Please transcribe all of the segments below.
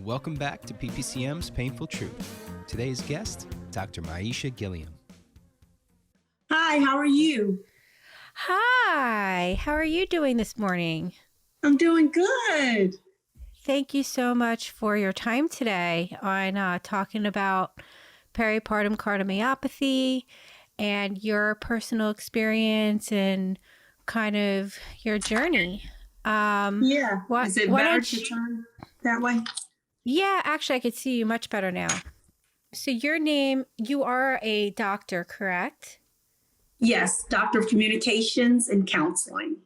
Welcome back to PPCM's Painful Truth. Today's guest, Dr. Miasha Gilliam. Hi, how are you? Hi, how are you doing this morning? I'm doing good. Thank you so much for your time today on talking about peripartum cardiomyopathy and your personal experience and kind of your journey. Is it better to turn that way? Yeah, actually, I could see you much better now. So your name, you are a doctor, correct? Yes, Doctor of Communications and Counseling.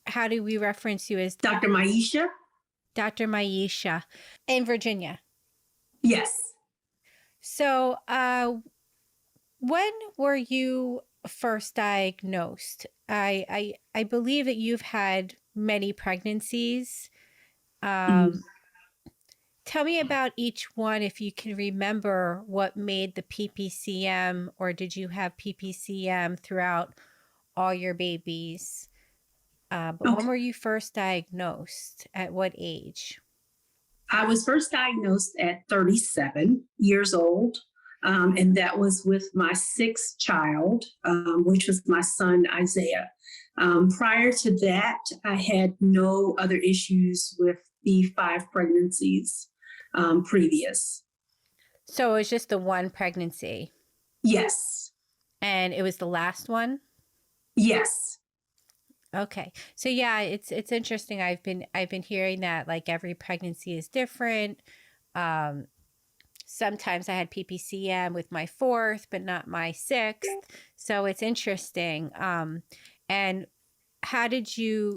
How do we reference you as? Dr. Miasha? Dr. Miasha in Virginia. Yes. So when were you first diagnosed? I believe that you've had many pregnancies. Tell me about each one, if you can remember what made the PPCM, or did you have PPCM throughout all your babies? But when were you first diagnosed? At what age? I was first diagnosed at 37 years old, and that was with my sixth child, which was my son, Isaiah. Prior to that, I had no other issues with the 5 pregnancies previous. So it was just the one pregnancy? Yes. And it was the last one? Yes. Okay. So yeah, it's interesting. I've been hearing that like every pregnancy is different. Sometimes I had PPCM with my 4th, but not my 6th. So it's interesting. And how did you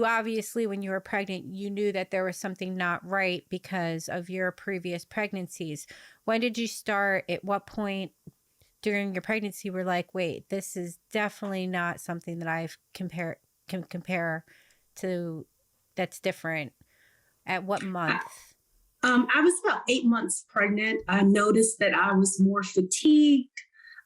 obviously, when you were pregnant, you knew that there was something not right because of your previous pregnancies. When did you start? At what point during your pregnancy were like, wait, this is definitely not something that can compare to, that's different? At what month? I was about 8 months pregnant. I noticed that I was more fatigued.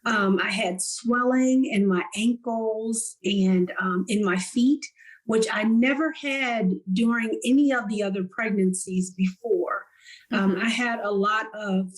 I had swelling in my ankles and in my feet, which I never had during any of the other pregnancies before. I had a lot of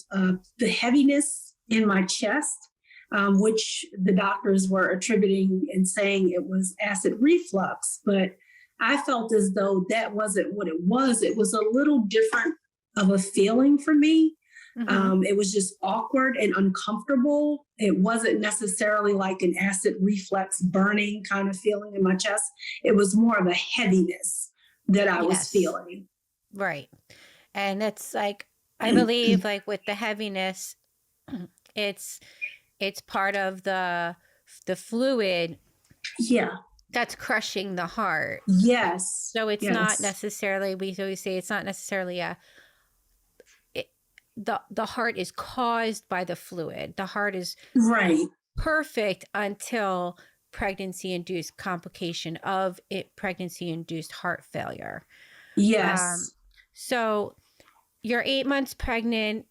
the heaviness in my chest, which the doctors were attributing and saying it was acid reflux. But I felt as though that wasn't what it was. It was a little different of a feeling for me. It was just awkward and uncomfortable. It wasn't necessarily like an acid reflux burning kind of feeling in my chest. It was more of a heaviness that I was feeling. Right. And it's like, I believe like with the heaviness, it's part of the fluid. Yeah. That's crushing the heart. Yes. So it's not necessarily, we always say it's not necessarily the heart is caused by the fluid. The heart is perfect until pregnancy-induced complication of pregnancy-induced heart failure. Yes. So you're 8 months pregnant.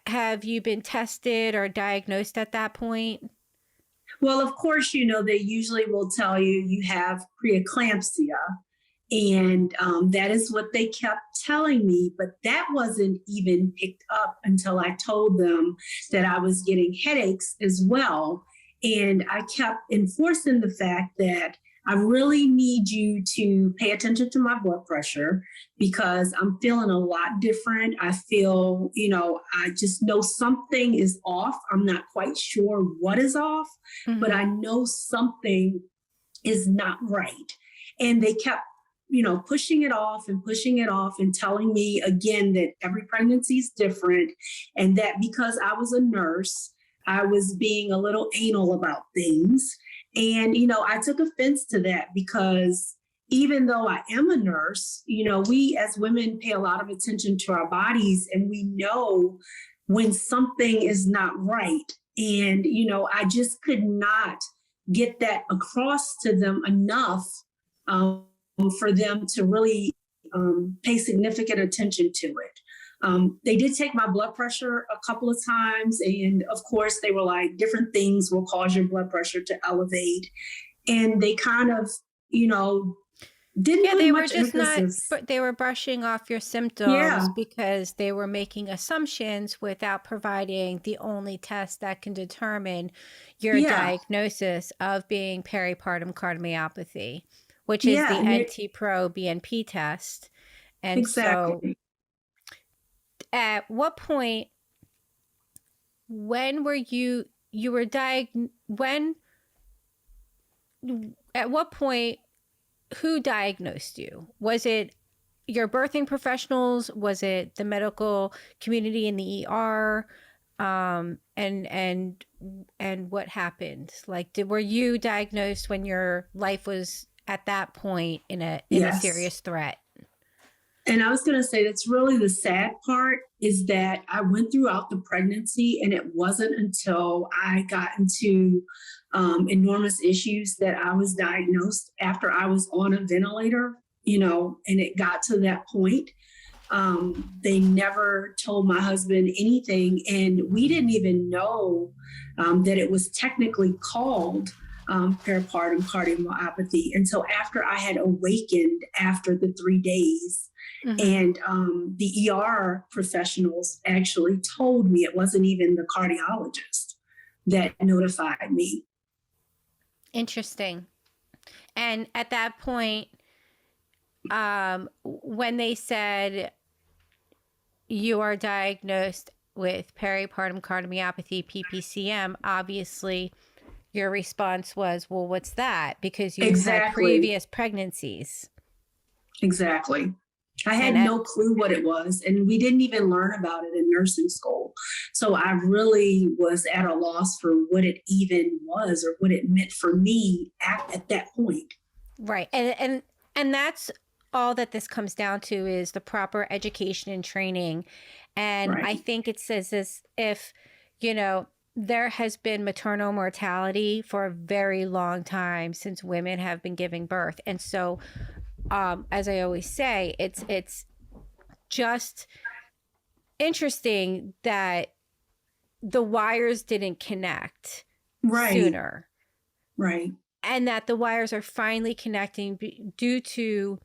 Have you been tested or diagnosed at that point? Well, of course, they usually will tell you have preeclampsia. And that is what they kept telling me. But that wasn't even picked up until I told them that I was getting headaches as well. And I kept enforcing the fact that I really need you to pay attention to my blood pressure because I'm feeling a lot different. I feel, I just know something is off. I'm not quite sure what is off, but I know something is not right. And they kept pushing it off and telling me again that every pregnancy is different. And that because I was a nurse, I was being a little anal about things. And, I took offense to that because even though I am a nurse, we as women pay a lot of attention to our bodies and we know when something is not right. And, I just could not get that across to them enough for them to really pay significant attention to it. They did take my blood pressure a couple of times. And of course, they were like, different things will cause your blood pressure to elevate. And they kind of, Didn't Yeah, put they were much just not, emphasis. but they were brushing off your symptoms Yeah, because they were making assumptions without providing the only test that can determine your yeah, diagnosis of being peripartum cardiomyopathy, which is yeah, the and NT-proBNP test. And so exactly. at what point, when were you were when, at what point, who diagnosed you? Was it your birthing professionals? Was it the medical community in the ER? And what happened? Like, were you diagnosed when your life was at that point in a Yes. serious threat? And I was going to say that's really the sad part is that I went throughout the pregnancy, and it wasn't until I got into enormous issues that I was diagnosed after I was on a ventilator, and it got to that point. They never told my husband anything, and we didn't even know that it was technically called peripartum cardiomyopathy until after I had awakened after the 3 days. And the ER professionals actually told me. It wasn't even the cardiologist that notified me. Interesting. And at that point, when they said you are diagnosed with peripartum cardiomyopathy, PPCM, obviously your response was, well, what's that? Because you had Exactly. previous pregnancies. Exactly. I had And no clue what it was, and we didn't even learn about it in nursing school. So I really was at a loss for what it even was or what it meant for me at that point. right. And that's all that this comes down to, is the proper education and training. And Right. I think it says this, if, there has been maternal mortality for a very long time since women have been giving birth. And so, as I always say, it's just interesting that the wires didn't connect Right. sooner, Right. and that the wires are finally connecting due to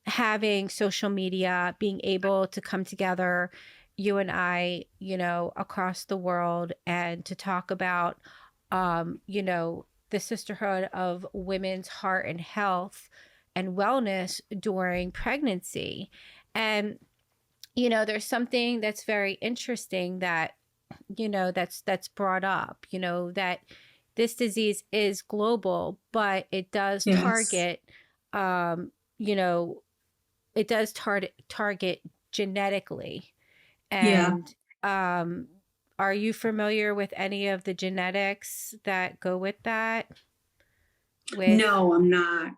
having social media, being able to come together, you and I, across the world, and to talk about, the sisterhood of women's heart and health and wellness during pregnancy. And, there's something that's very interesting that, that's brought up, that this disease is global, but it does Yes. target, it does target genetically. Yeah. And are you familiar with any of the genetics that go with that? No, I'm not.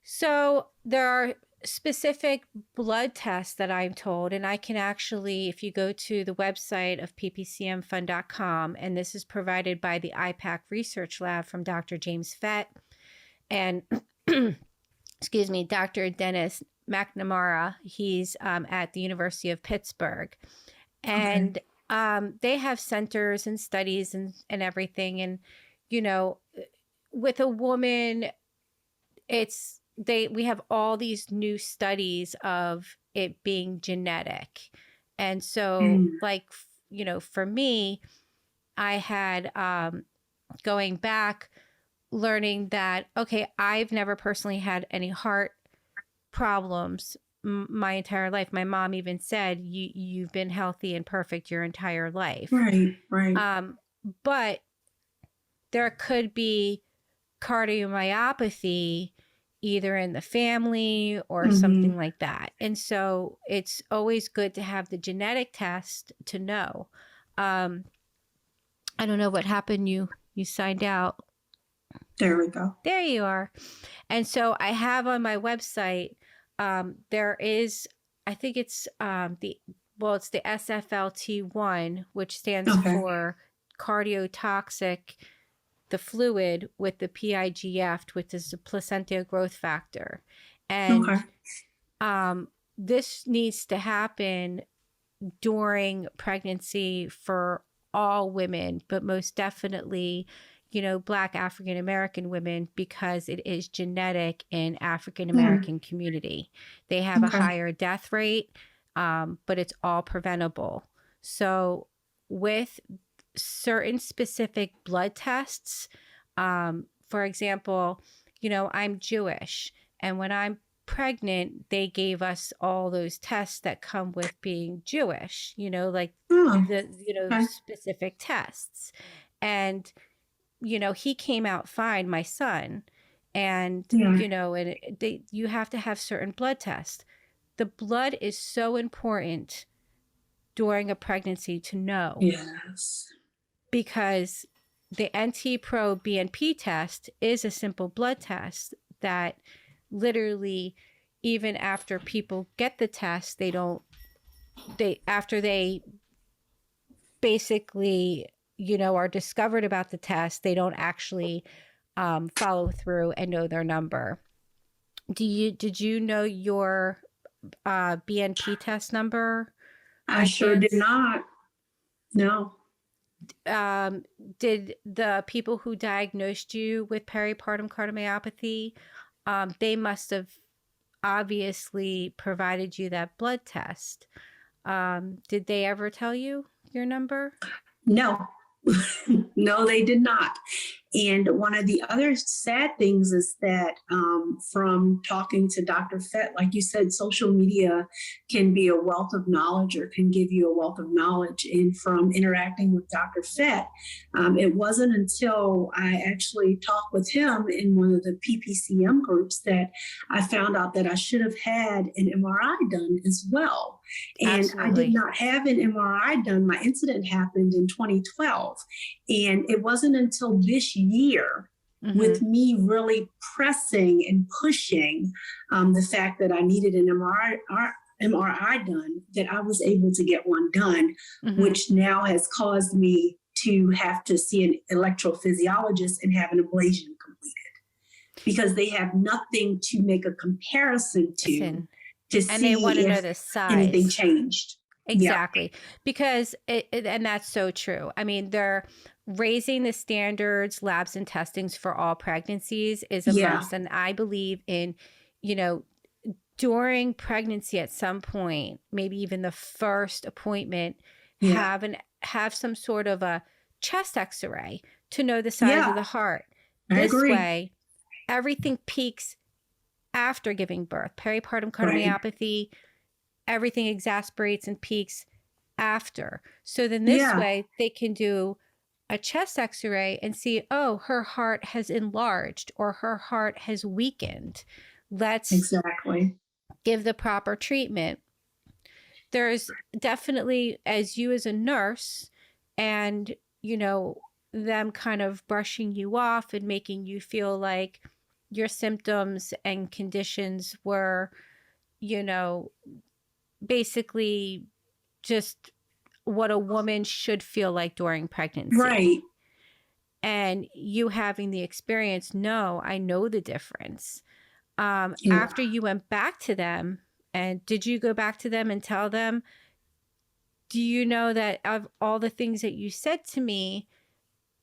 So there are specific blood tests that I'm told, and I can actually, if you go to the website of ppcmfund.com, and this is provided by the IPAC Research Lab from Dr. James Fett and excuse me, Dr. Dennis McNamara. He's at the University of Pittsburgh. And they have centers and studies and everything. And, with a woman, we have all these new studies of it being genetic. And so, for me, I had, going back, learning that, okay, I've never personally had any heart problems my entire life. My mom even said, you've been healthy and perfect your entire life. Right. Right. But there could be cardiomyopathy either in the family or something like that. And so it's always good to have the genetic test to know. I don't know what happened. You signed out. There we go. There you are. And so I have on my website, there is, I think it's it's the SFLT1, which stands for cardiotoxic, the fluid with the PIGF, which is the placental growth factor. And this needs to happen during pregnancy for all women, but most definitely, Black African American women because it is genetic in African American community. They have a Okay. higher death rate, but it's all preventable. So with certain specific blood tests, for example, I'm Jewish, and when I'm pregnant, they gave us all those tests that come with being Jewish, like Oh, okay. specific tests. And, he came out fine, my son. And, Yeah. you have to have certain blood tests. The blood is so important during a pregnancy to know, Yes. because the NT-proBNP test is a simple blood test that literally, even after people get the test, after they basically, are discovered about the test, they don't actually follow through and know their number. Did you know your BNP test number? I sure did not. No. Did the people who diagnosed you with peripartum cardiomyopathy, they must have obviously provided you that blood test. Did they ever tell you your number? No. No, they did not. And one of the other sad things is that from talking to Dr. Fett, like you said, social media can be a wealth of knowledge, or can give you a wealth of knowledge. And from interacting with Dr. Fett, it wasn't until I actually talked with him in one of the PPCM groups that I found out that I should have had an MRI done as well. And Absolutely. I did not have an MRI done. My incident happened in 2012. And it wasn't until this year, with me really pressing and pushing the fact that I needed an MRI done, that I was able to get one done, which now has caused me to have to see an electrophysiologist and have an ablation completed, because they have nothing to make a comparison to and see they want to know if the size. anything changed. Exactly. Yeah. Because and that's so true. I mean, they're raising the standards, labs and testings for all pregnancies is a must. And I believe in, during pregnancy at some point, maybe even the first appointment, have some sort of a chest x-ray to know the size of the heart. This way, everything peaks after giving birth. Peripartum cardiomyopathy, everything exasperates and peaks after. So then this way they can do a chest x-ray and see, oh, her heart has enlarged or her heart has weakened. Let's give the proper treatment. There's definitely, as you as a nurse and, them kind of brushing you off and making you feel like your symptoms and conditions were, basically just what a woman should feel like during pregnancy. Right. And you having the experience, no, I know the difference. After you went back to them, and did you go back to them and tell them, do you know that of all the things that you said to me,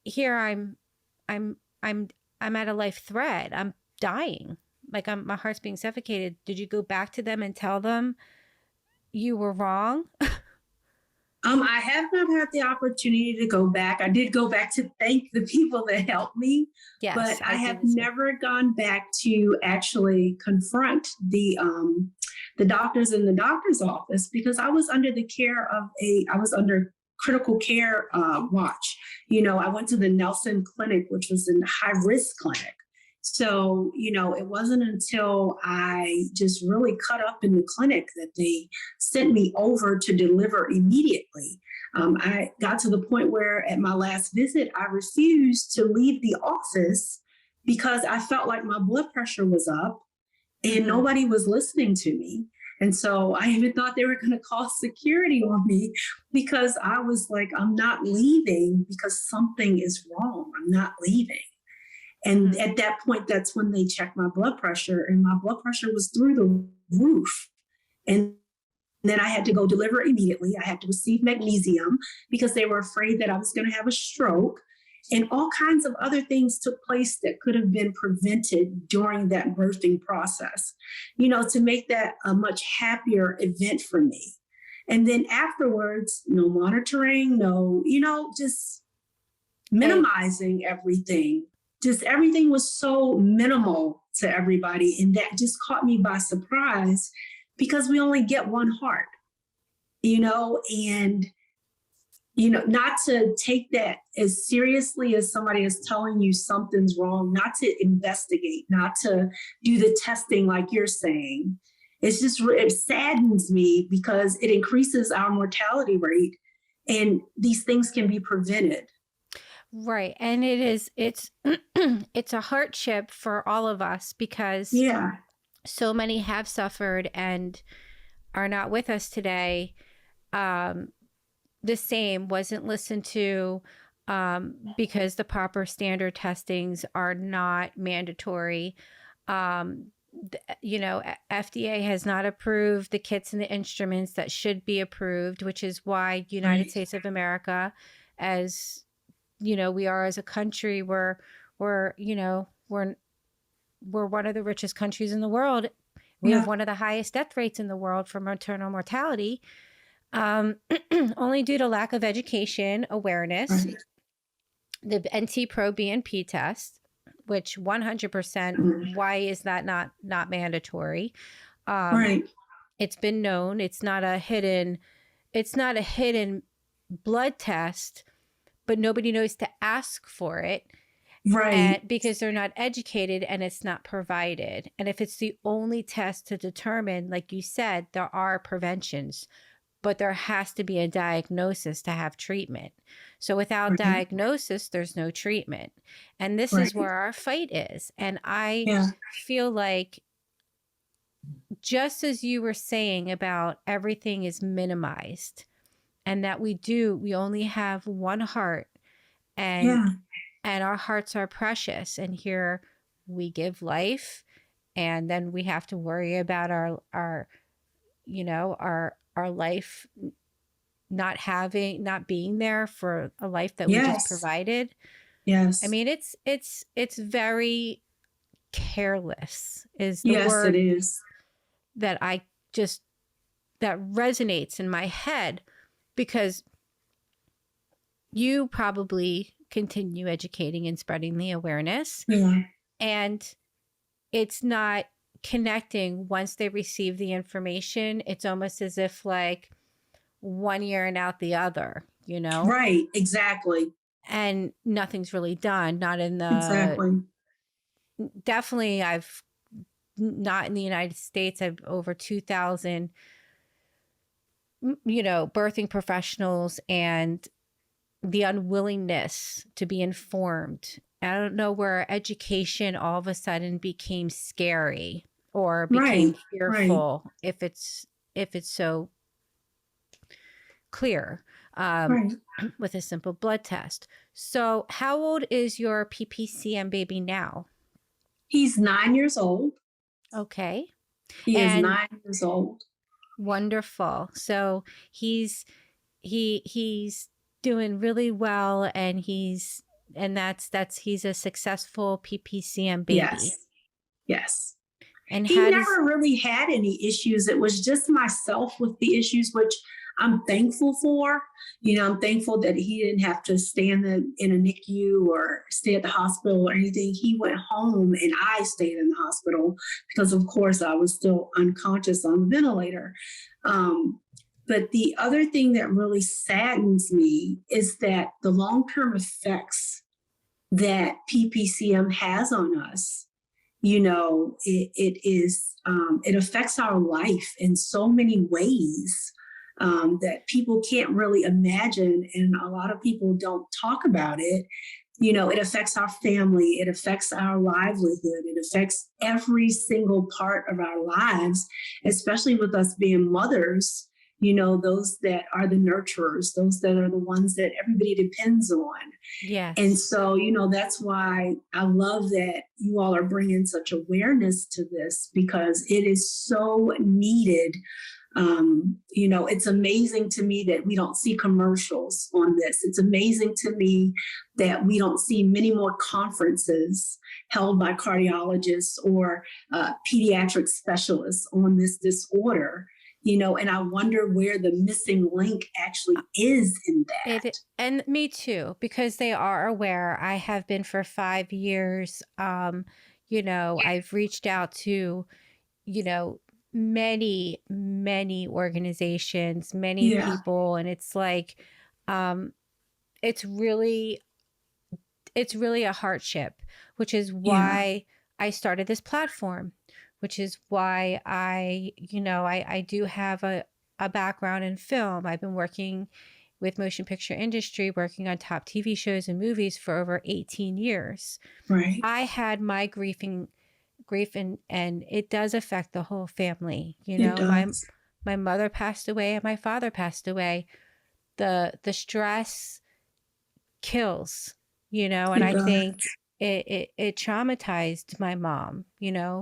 here I'm at a life threat. I'm dying. Like my heart's being suffocated. Did you go back to them and tell them you were wrong? I have not had the opportunity to go back. I did go back to thank the people that helped me, but I have never gone back to actually confront the doctors in the doctor's office, because I was under the care of I was under critical care watch. I went to the Nelson Clinic, which was a high risk clinic. So, it wasn't until I just really cut up in the clinic that they sent me over to deliver immediately. I got to the point where at my last visit, I refused to leave the office because I felt like my blood pressure was up and nobody was listening to me. And so I even thought they were going to call security on me, because I was like, I'm not leaving because something is wrong. I'm not leaving. And at that point, that's when they checked my blood pressure, and my blood pressure was through the roof. And then I had to go deliver immediately. I had to receive magnesium because they were afraid that I was going to have a stroke. And all kinds of other things took place that could have been prevented during that birthing process, to make that a much happier event for me. And then afterwards, no monitoring, no, just minimizing everything. Just everything was so minimal to everybody. And that just caught me by surprise because we only get one heart, and not to take that as seriously as somebody is telling you something's wrong, not to investigate, not to do the testing like you're saying. It saddens me because it increases our mortality rate, and these things can be prevented. Right. And it's a hardship for all of us because so many have suffered and are not with us today. The same wasn't listened to because the proper standard testings are not mandatory. FDA has not approved the kits and the instruments that should be approved, which is why United States of America, as we are as a country, we're one of the richest countries in the world. We have one of the highest death rates in the world for maternal mortality. Only due to lack of education, awareness, the NT-proBNP test, which 100%, why is that not mandatory? It's been known. It's not a hidden blood test, but nobody knows to ask for it. Because they're not educated and it's not provided. And if it's the only test to determine, like you said, there are preventions, but there has to be a diagnosis to have treatment. So without diagnosis, there's no treatment. And this is where our fight is. And I feel like, just as you were saying about everything is minimized and that we only have one heart and our hearts are precious. And here we give life, and then we have to worry about our life not being there for a life that we just provided. I mean, it's very careless is the word it is. that that resonates in my head, because you probably continue educating and spreading the awareness, and it's not connecting once they receive the information. It's almost as if like one ear and out the other, Right, exactly. And nothing's really done. Not in the definitely I've not in the United States. I've over 2,000 birthing professionals, and the unwillingness to be informed. I don't know where education all of a sudden became scary or became fearful if it's so clear with a simple blood test. So how old is your PPCM baby now? He's 9 years old. Okay. He is 9 years old. Wonderful. So he's doing really well, and he's a successful PPCM baby. Yes. And he never really had any issues. It was just myself with the issues, which I'm thankful for. I'm thankful that he didn't have to stay in a NICU or stay at the hospital or anything. He went home and I stayed in the hospital because, of course, I was still unconscious on the ventilator. But the other thing that really saddens me is that the long-term effects that PPCM has on us, it affects our life in so many ways that people can't really imagine. And a lot of people don't talk about it. It affects our family. It affects our livelihood. It affects every single part of our lives, especially with us being mothers. Those that are the nurturers, those that are the ones that everybody depends on. Yes. And so, that's why I love that you all are bringing such awareness to this, because it is so needed. It's amazing to me that we don't see commercials on this. It's amazing to me that we don't see many more conferences held by cardiologists or pediatric specialists on this disorder. And I wonder where the missing link actually is in that. And me too, because they are aware. I have been for 5 years. I've reached out to, many, many organizations, many people, and it's like, it's really a hardship, which is why I started this platform, which is why I do have a background in film. I've been working with motion picture industry, working on top TV shows and movies for over 18 years. Right. I had my grief and it does affect the whole family. My mother passed away and my father passed away. The stress kills, and I think it traumatized my mom,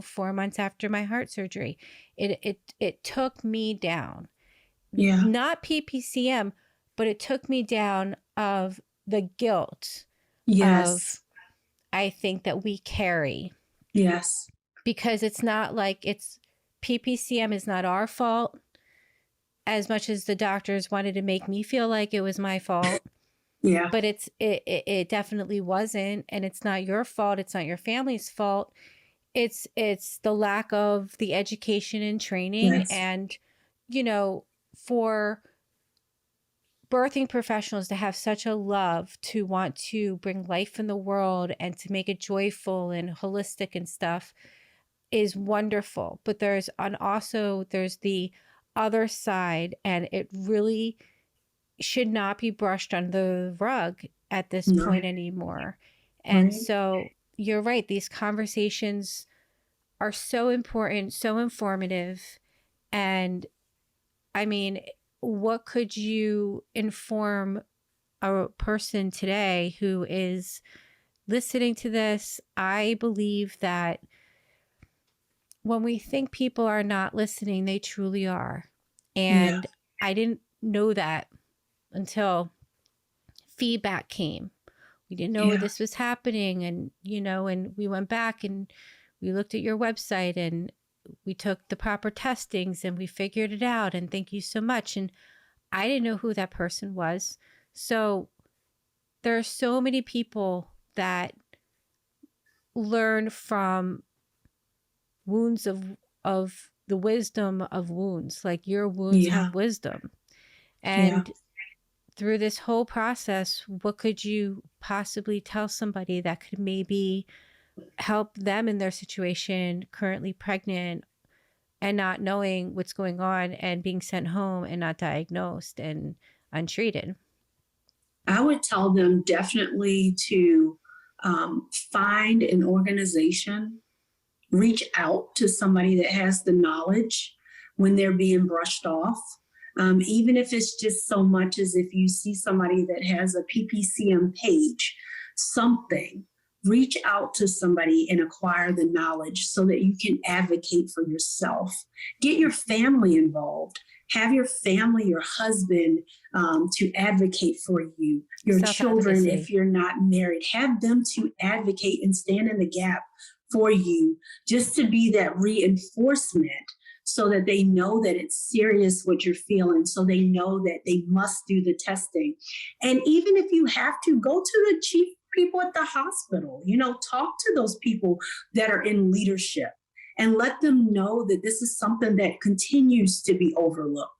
4 months after my heart surgery. It took me down. Yeah. Not PPCM, but it took me down of the guilt. Yes. Of, I think, that we carry. Yes. Because it's not like PPCM is not our fault as much as the doctors wanted to make me feel like it was my fault. Yeah. But it definitely wasn't, and it's not your fault. It's not your family's fault. It's the lack of the education and training. Yes. And, for birthing professionals to have such a love to want to bring life in the world and to make it joyful and holistic and stuff is wonderful. But there's the other side, and it really should not be brushed under the rug at this point anymore. And so you're right. These conversations are so important, so informative. And I mean, what could you inform a person today who is listening to this? I believe that when we think people are not listening, they truly are. And I didn't know that until feedback came. We didn't know this was happening. And, and we went back and we looked at your website and we took the proper testings and we figured it out. And thank you so much. And I didn't know who that person was. So there are so many people that learn from wounds of the wisdom of wounds. Like your wounds have wisdom. And through this whole process, what could you possibly tell somebody that could maybe help them in their situation, currently pregnant and not knowing what's going on and being sent home and not diagnosed and untreated? I would tell them definitely to find an organization, reach out to somebody that has the knowledge when they're being brushed off. Even if it's just so much as if you see somebody that has a PPCM page, something, reach out to somebody and acquire the knowledge so that you can advocate for yourself. Get your family involved. Have your family, your husband, to advocate for you. Your children, if you're not married, have them to advocate and stand in the gap for you, just to be that reinforcement so that they know that it's serious what you're feeling, so they know that they must do the testing. And even if you have to, go to the chief people at the hospital, talk to those people that are in leadership and let them know that this is something that continues to be overlooked.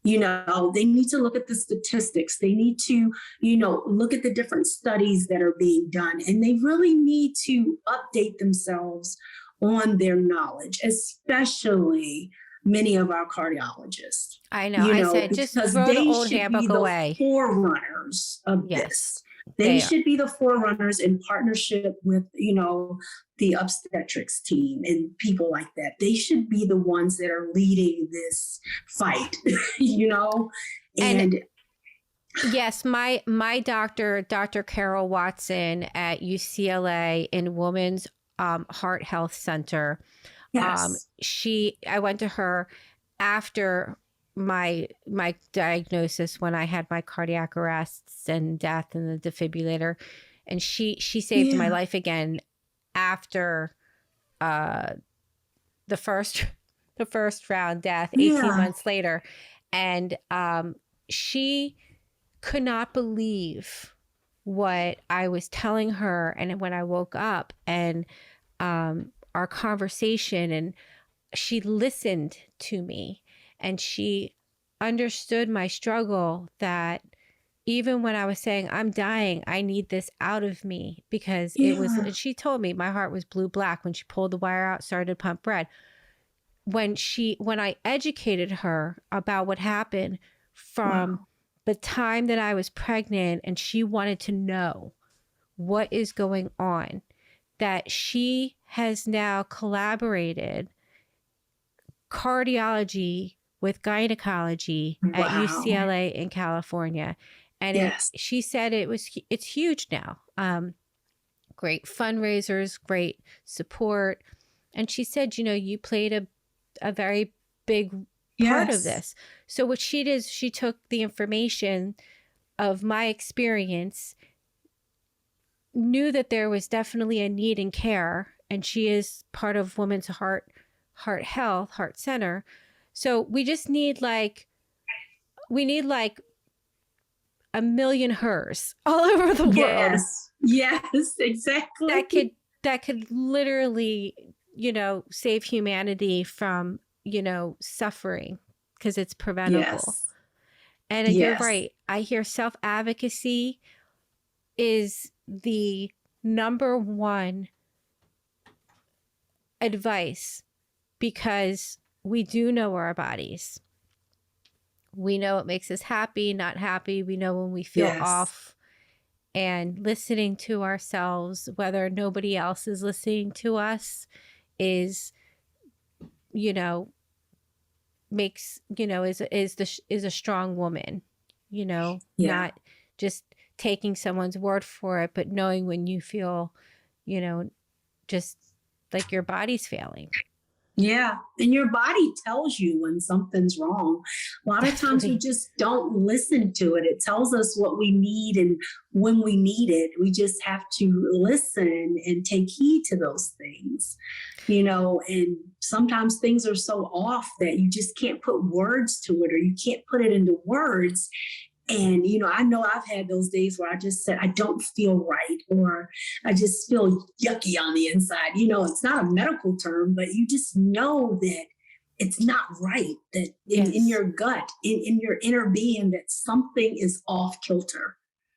They need to look at the statistics. They need to, look at the different studies that are being done. And they really need to update themselves on their knowledge, especially many of our cardiologists. I know. I said, just throw the old handbook away. Forerunners of this. They should be the forerunners in partnership with, the obstetrics team and people like that. They should be the ones that are leading this fight, And yes, my doctor, Dr. Carol Watson at UCLA in Women's Heart Health Center. Yes. I went to her after my diagnosis, when I had my cardiac arrests and death and the defibrillator, and she saved my Yeah. life again after the first round death 18 Yeah. months later. And she could not believe what I was telling her. And when I woke up and our conversation, and she listened to me, and she understood my struggle, that even when I was saying, I'm dying, I need this out of me, because it was, Yeah. and she told me my heart was blue black when she pulled the wire out, started to pump blood. When I educated her about what happened from Wow. the time that I was pregnant, and she wanted to know what is going on, that she has now collaborated cardiology with gynecology at Wow. UCLA in California. And Yes. she said it's huge now. Great fundraisers, great support. And she said, you played a very big part of Yes. this. So what she did is she took the information of my experience, knew that there was definitely a need in care, and she is part of Women's Heart Health, Heart Center. So we just need like a million hers all over the world Yes. Yes. Exactly. that could literally, save humanity from, suffering, because it's preventable. Yes. And you're Yes. right. I hear self-advocacy is the number one advice, because we do know our bodies. We know what makes us happy, not happy. We know when we feel Yes. off, and listening to ourselves, whether nobody else is listening to us, is, makes, is a strong woman, Yeah. not just taking someone's word for it, but knowing when you feel, just like your body's failing. Yeah. And your body tells you when something's wrong. A lot of times we Definitely. just don't listen to it. It tells us what we need and when we need it. We just have to listen and take heed to those things, and sometimes things are so off that you just can't put words to it, or you can't put it into words. And, I know I've had those days where I just said, I don't feel right, or I just feel yucky on the inside. It's not a medical term, but you just know that it's not right, that in Yes. your gut, in your inner being, that something is off kilter.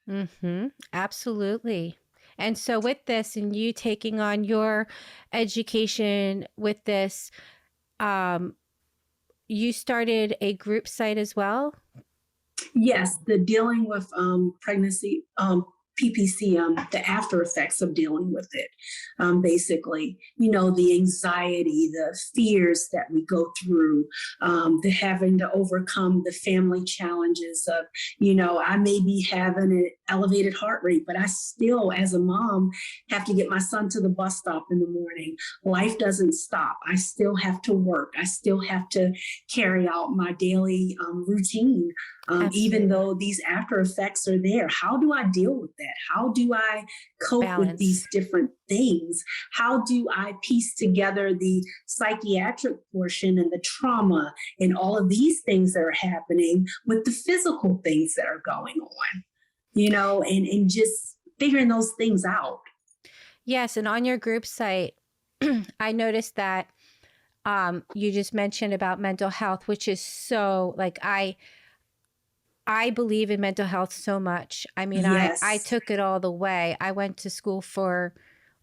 Mm-hmm. Absolutely. And so with this, and you taking on your education with this, you started a group site as well? Yes, the dealing with pregnancy, PPCM, the after effects of dealing with it. Basically, the anxiety, the fears that we go through, the having to overcome the family challenges of, I may be having an elevated heart rate, but I still, as a mom, have to get my son to the bus stop in the morning. Life doesn't stop. I still have to work. I still have to carry out my daily routine. Even though these after effects are there. How do I deal with that? How do I cope with these different things? How do I piece together the psychiatric portion and the trauma and all of these things that are happening with the physical things that are going on, and just figuring those things out. Yes. And on your group site, I noticed that you just mentioned about mental health, which is so, like, I believe in mental health so much. I mean, Yes. I took it all the way. I went to school for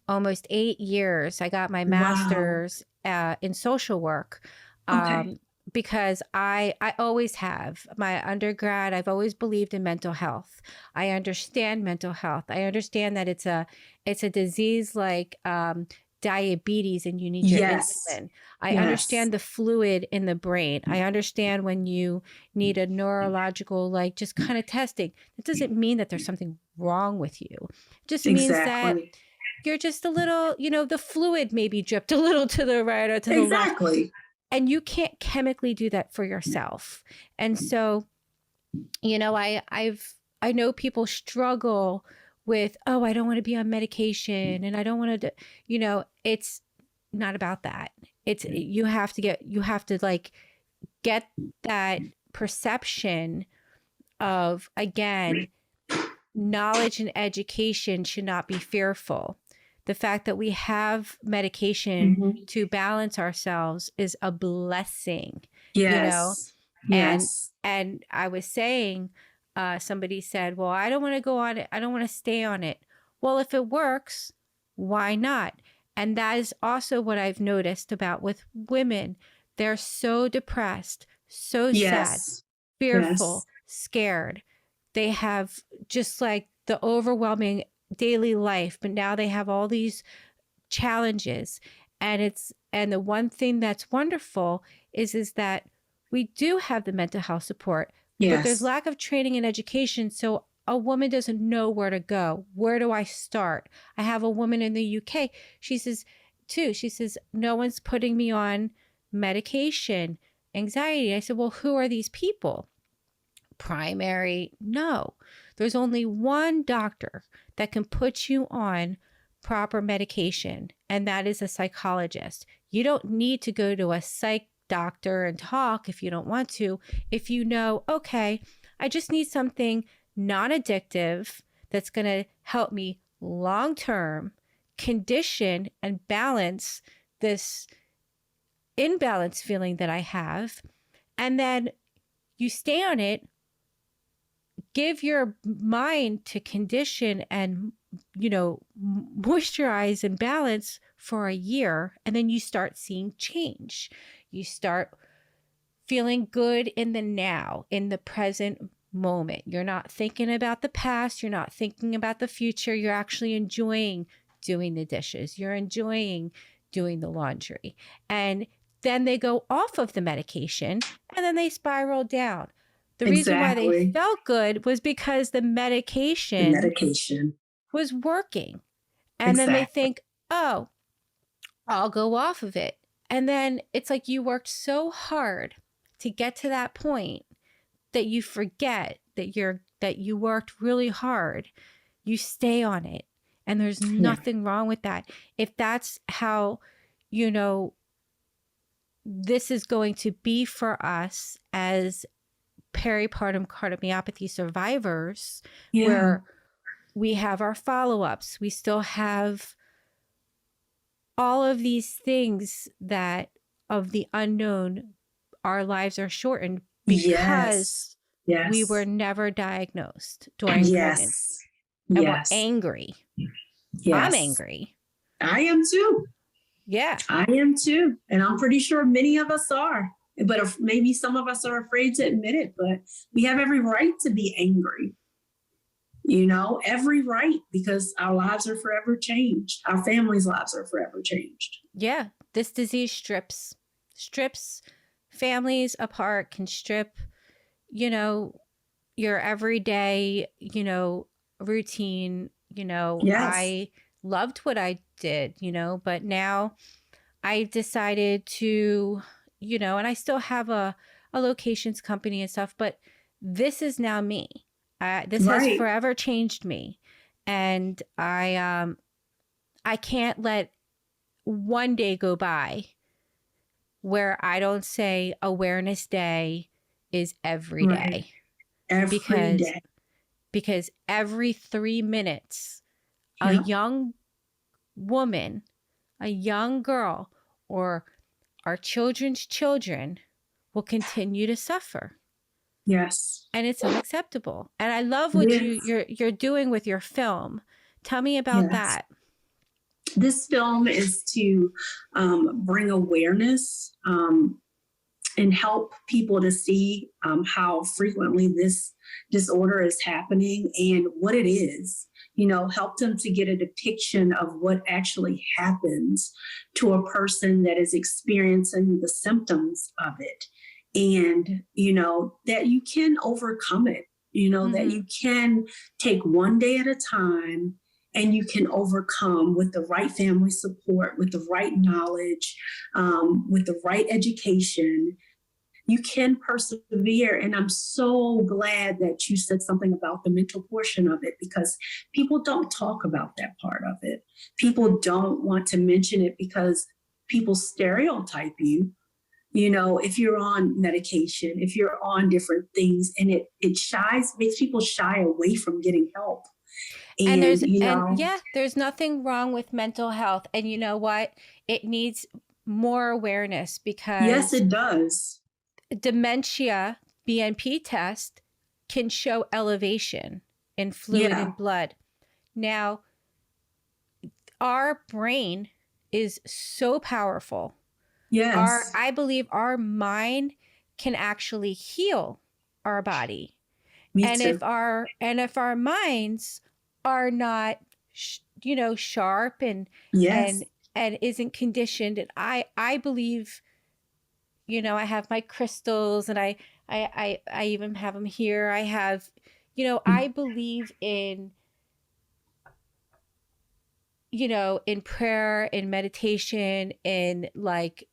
almost 8 years. I got my master's in social work, Okay. because I always have. My undergrad, I've always believed in mental health. I understand mental health. I understand that it's a disease like diabetes, and you need your Yes. insulin. I Yes. understand the fluid in the brain. I understand when you need a neurological, like, just kind of testing. It doesn't mean that there's something wrong with you. It just means that Exactly. you're just a little, the fluid maybe dripped a little to the right or to the left. Exactly. and you can't chemically do that for yourself. And so, you know, I know people struggle with, oh, I don't want to be on medication and I don't want to, you know, it's not about that. It's, you have to like get that perception of, again, knowledge and education should not be fearful. The fact that we have medication to balance ourselves is a blessing, you know? Yes. And I was saying, somebody said, well, I don't want to go on it. I don't want to stay on it. Well, if it works, why not? And that is also what I've noticed about with women. They're so depressed, so sad, fearful, scared. They have just like the overwhelming daily life, but now they have all these challenges. And the one thing that's wonderful is that we do have the mental health support, but there's lack of training and education. So a woman doesn't know where to go. Where do I start? I have a woman in the UK. She says, no one's putting me on medication, anxiety. I said, well, who are these people? Primary? No. There's only one doctor that can put you on proper medication, and that is a psychologist. You don't need to go to a psych doctor and talk if you don't want to. If you know, okay, I just need something non-addictive that's going to help me long-term condition and balance this imbalance feeling that I have, and then you stay on it, give your mind to condition and, you know, moisturize and balance for a year, and then you start seeing change. You start feeling good in the now, in the present moment. You're not thinking about the past. You're not thinking about the future. You're actually enjoying doing the dishes. You're enjoying doing the laundry. And then they go off of the medication and then they spiral down. The reason why they felt good was because the medication was working. And then they think, oh, I'll go off of it. And then it's like you worked so hard to get to that point that you forget that you worked really hard. You stay on it. And there's nothing wrong with that. If that's how, you know, this is going to be for us as peripartum cardiomyopathy survivors, where we have our follow-ups, we still have all of these things that of the unknown, our lives are shortened because we were never diagnosed during pregnancy. And we're angry. I'm angry. I am too. Yeah. I am too. And I'm pretty sure many of us are. But maybe some of us are afraid to admit it, but we have every right to be angry. You know, every right, because our lives are forever changed. Our families' lives are forever changed. Yeah. This disease strips families apart, can strip, you know, your everyday, you know, routine. You know, I loved what I did, you know, but now I decided to, you know, and I still have a locations company and stuff, but this is now me. This has forever changed me. And I can't let one day go by where I don't say Awareness Day is every day. Every day. Because every 3 minutes, a young woman, a young girl, or our children's children will continue to suffer. Yes. And it's unacceptable. And I love what you're doing with your film. Tell me about that. This film is to bring awareness and help people to see how frequently this disorder is happening and what it is. You know, help them to get a depiction of what actually happens to a person that is experiencing the symptoms of it. And, you know, that you can overcome it, you know, that you can take one day at a time and you can overcome with the right family support, with the right knowledge, with the right education. You can persevere. And I'm so glad that you said something about the mental portion of it, because people don't talk about that part of it. People don't want to mention it because people stereotype you. You know, if you're on medication, if you're on different things, and it makes people shy away from getting help. And And, you know, there's nothing wrong with mental health. And you know what? It needs more awareness, yes, because it does. dementia BNP test can show elevation in fluid Yeah. and blood. Now, our brain is so powerful. Yes. I believe our mind can actually heal our body. Me And too. if our minds are not sharp Yes. and isn't conditioned, and I believe, I have my crystals, and I even have them here. I have, I believe in, in prayer, in meditation, in like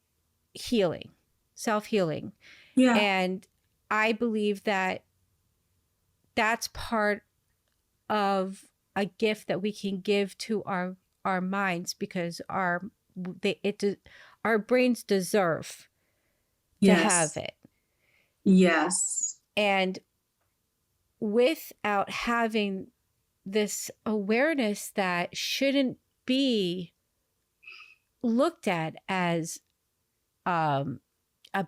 healing, self-healing. Yeah. And I believe that that's part of a gift that we can give to our minds, because our brains deserve to have Yes. it. Yes. And without having this awareness that shouldn't be looked at as a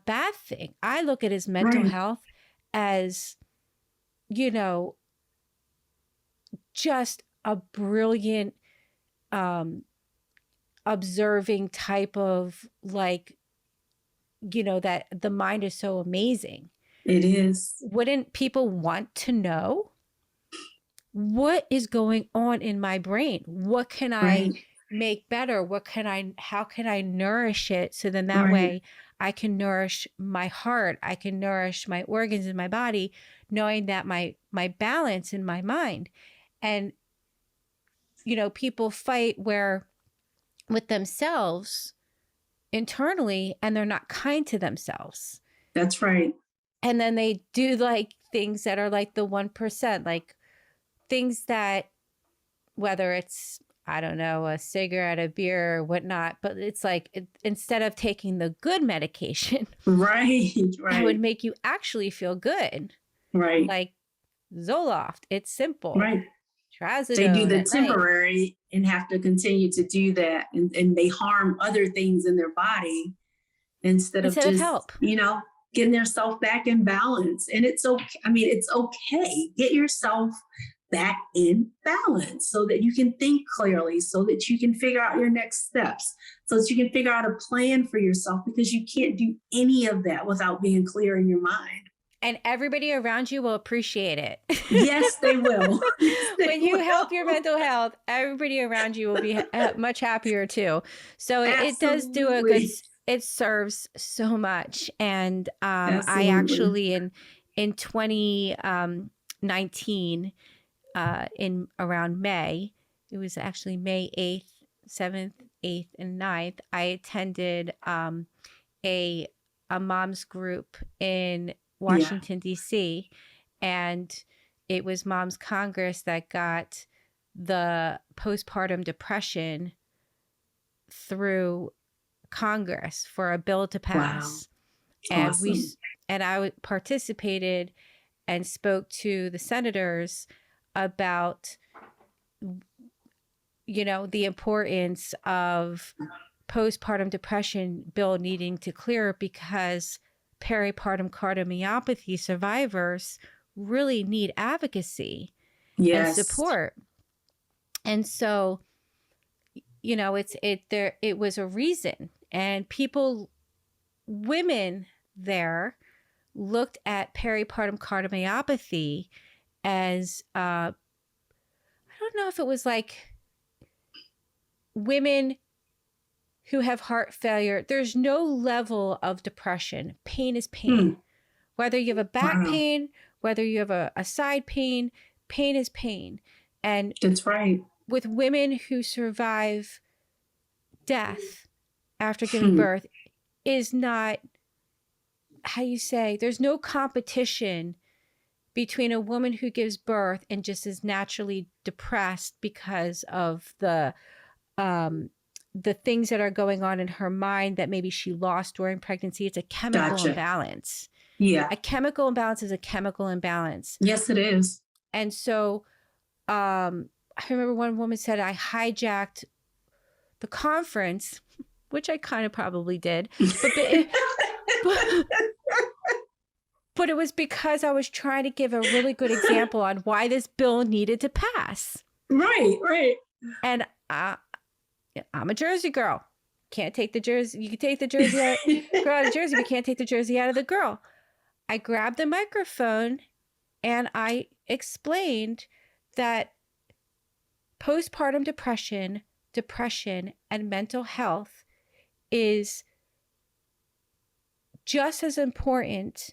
bad thing. I look at his mental Right. health as, just a brilliant, observing type of, like, that the mind is so amazing. It is. Wouldn't people want to know what is going on in my brain? What can I Right. make better? How can I nourish it? So then that Right. way I can nourish my heart. I can nourish my organs in my body, knowing that my balance in my mind. And, people fight with themselves internally, and they're not kind to themselves. That's right. And then they do like things that are like the 1%, like things that, whether it's, I don't know, a cigarette, a beer, or whatnot, but it's like, instead of taking the good medication, Right. that would Right. make you actually feel good, Right. like Zoloft. It's simple. Right. They do Trazodone the at night. temporary and have to continue to do that. And they harm other things in their body instead of just, help. getting themselves back in balance. And it's okay. I mean, it's okay. Get yourself back in balance so that you can think clearly, so that you can figure out your next steps, so that you can figure out a plan for yourself, because you can't do any of that without being clear in your mind. And everybody around you will appreciate it. Yes, they will. Yes, they when you will. help your mental health, everybody around you will be much happier too. So it does do a good, it serves so much. And I actually, in 2019, in around May, it was actually May 8th, 7th, 8th, and 9th, I attended a mom's group in Washington, D.C., and it was Moms Congress that got the postpartum depression through Congress for a bill to pass. Wow. And awesome. I participated and spoke to the senators about, the importance of postpartum depression bill needing to clear, because peripartum cardiomyopathy survivors really need advocacy and support. And so, it was a reason, and women there looked at peripartum cardiomyopathy as, I don't know if it was like women who have heart failure. There's no level of depression. Pain is pain. Whether you have a back pain, whether you have a side pain, pain is pain. And that's right. with women who survive death after giving birth is not, how you say, there's no competition between a woman who gives birth and just is naturally depressed because of the things that are going on in her mind that maybe she lost during pregnancy. It's a chemical imbalance. Yeah. A chemical imbalance is a chemical imbalance. Yes, it is. And so I remember one woman said, I hijacked the conference, which I kind of probably did. But it was because I was trying to give a really good example on why this bill needed to pass. Right. And I'm a Jersey girl. Can't take the jersey. You can take the jersey girl out of Jersey, but you can't take the jersey out of the girl. I grabbed the microphone and I explained that postpartum depression, and mental health is just as important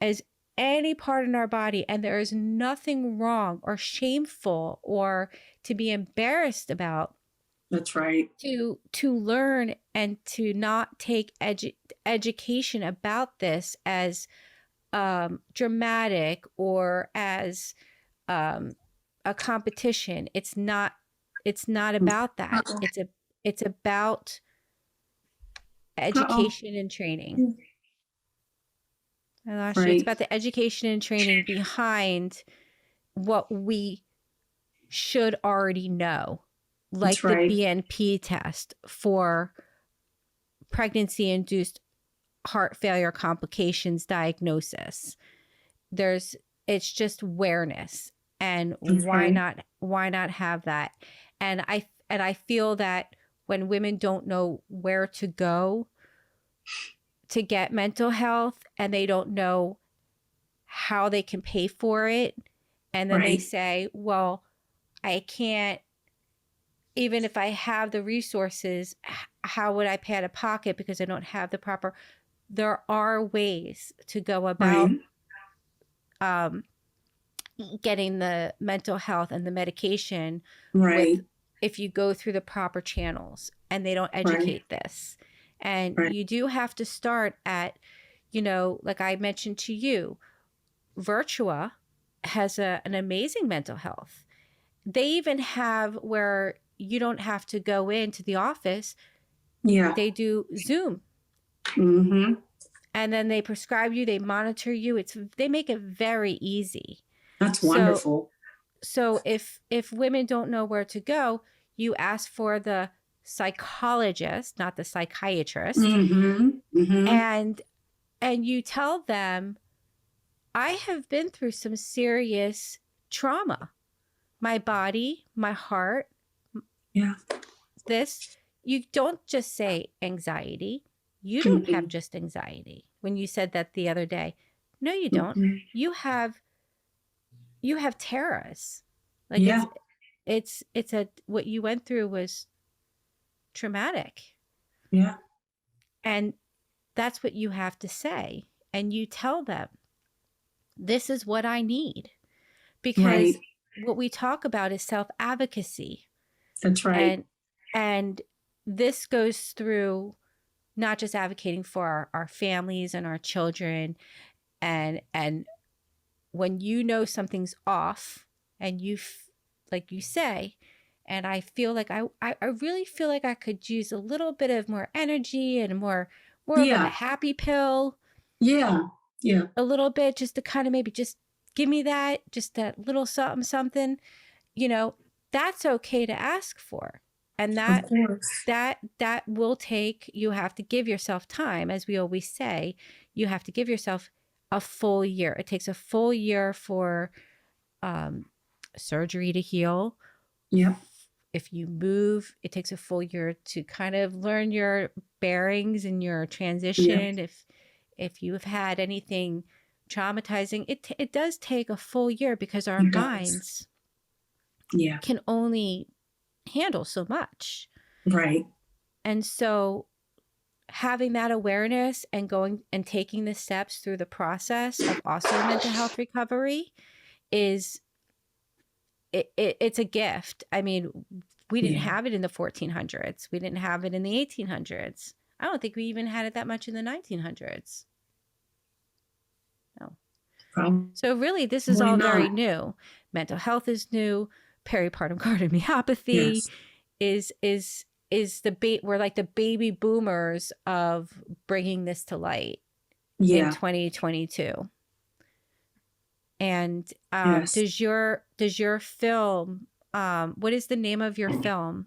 as any part in our body. And there is nothing wrong or shameful or to be embarrassed about. That's right. To learn and to not take education about this as dramatic or as a competition. It's not about that. It's about education and training. I lost you. It's about the education and training behind what we should already know, like the BNP test for pregnancy-induced heart failure complications diagnosis. It's just awareness, and why not have that? And I feel that when women don't know where to go to get mental health and they don't know how they can pay for it, and then they say, well, I can't, even if I have the resources, how would I pay out of pocket because I don't have the proper. There are ways to go about getting the mental health and the medication if you go through the proper channels, and they don't educate this. And you do have to start at, like I mentioned to you, Virtua has an amazing mental health. They even have where you don't have to go into the office. Yeah. They do Zoom. Mm-hmm. And then they prescribe you, they monitor you. They make it very easy. That's wonderful. So if women don't know where to go, you ask for the psychologist, not the psychiatrist. Mm-hmm. Mm-hmm. And you tell them, I have been through some serious trauma. My body, my heart. Yeah. You don't just say anxiety. You don't have just anxiety. When you said that the other day, no, you don't. You have terrors. Like what you went through was traumatic. Yeah. And that's what you have to say. And you tell them, this is what I need. Because what we talk about is self-advocacy. That's right. And this goes through not just advocating for our families and our children. And when you know something's off and like you say, and I feel like I really feel like I could use a little bit of more energy and more of a happy pill. Yeah. Yeah. A little bit, just to kind of maybe just give me just that little something, that's okay to ask for. And that will take, you have to give yourself time. As we always say, you have to give yourself a full year. It takes a full year for surgery to heal. Yeah. If you move, it takes a full year to kind of learn your bearings and your transition. Yeah. If you have had anything traumatizing, it does take a full year because our minds can only handle so much. Right. And so having that awareness and going and taking the steps through the process of also mental health recovery is it's a gift. I mean, we didn't have it in the 1400s. We didn't have it in the 1800s. I don't think we even had it that much in the 1900s. No. So really, this is all very new. Mental health is new. Peripartum cardiomyopathy is the we're like the baby boomers of bringing this to light in 2022. And does your film, what is the name of your film?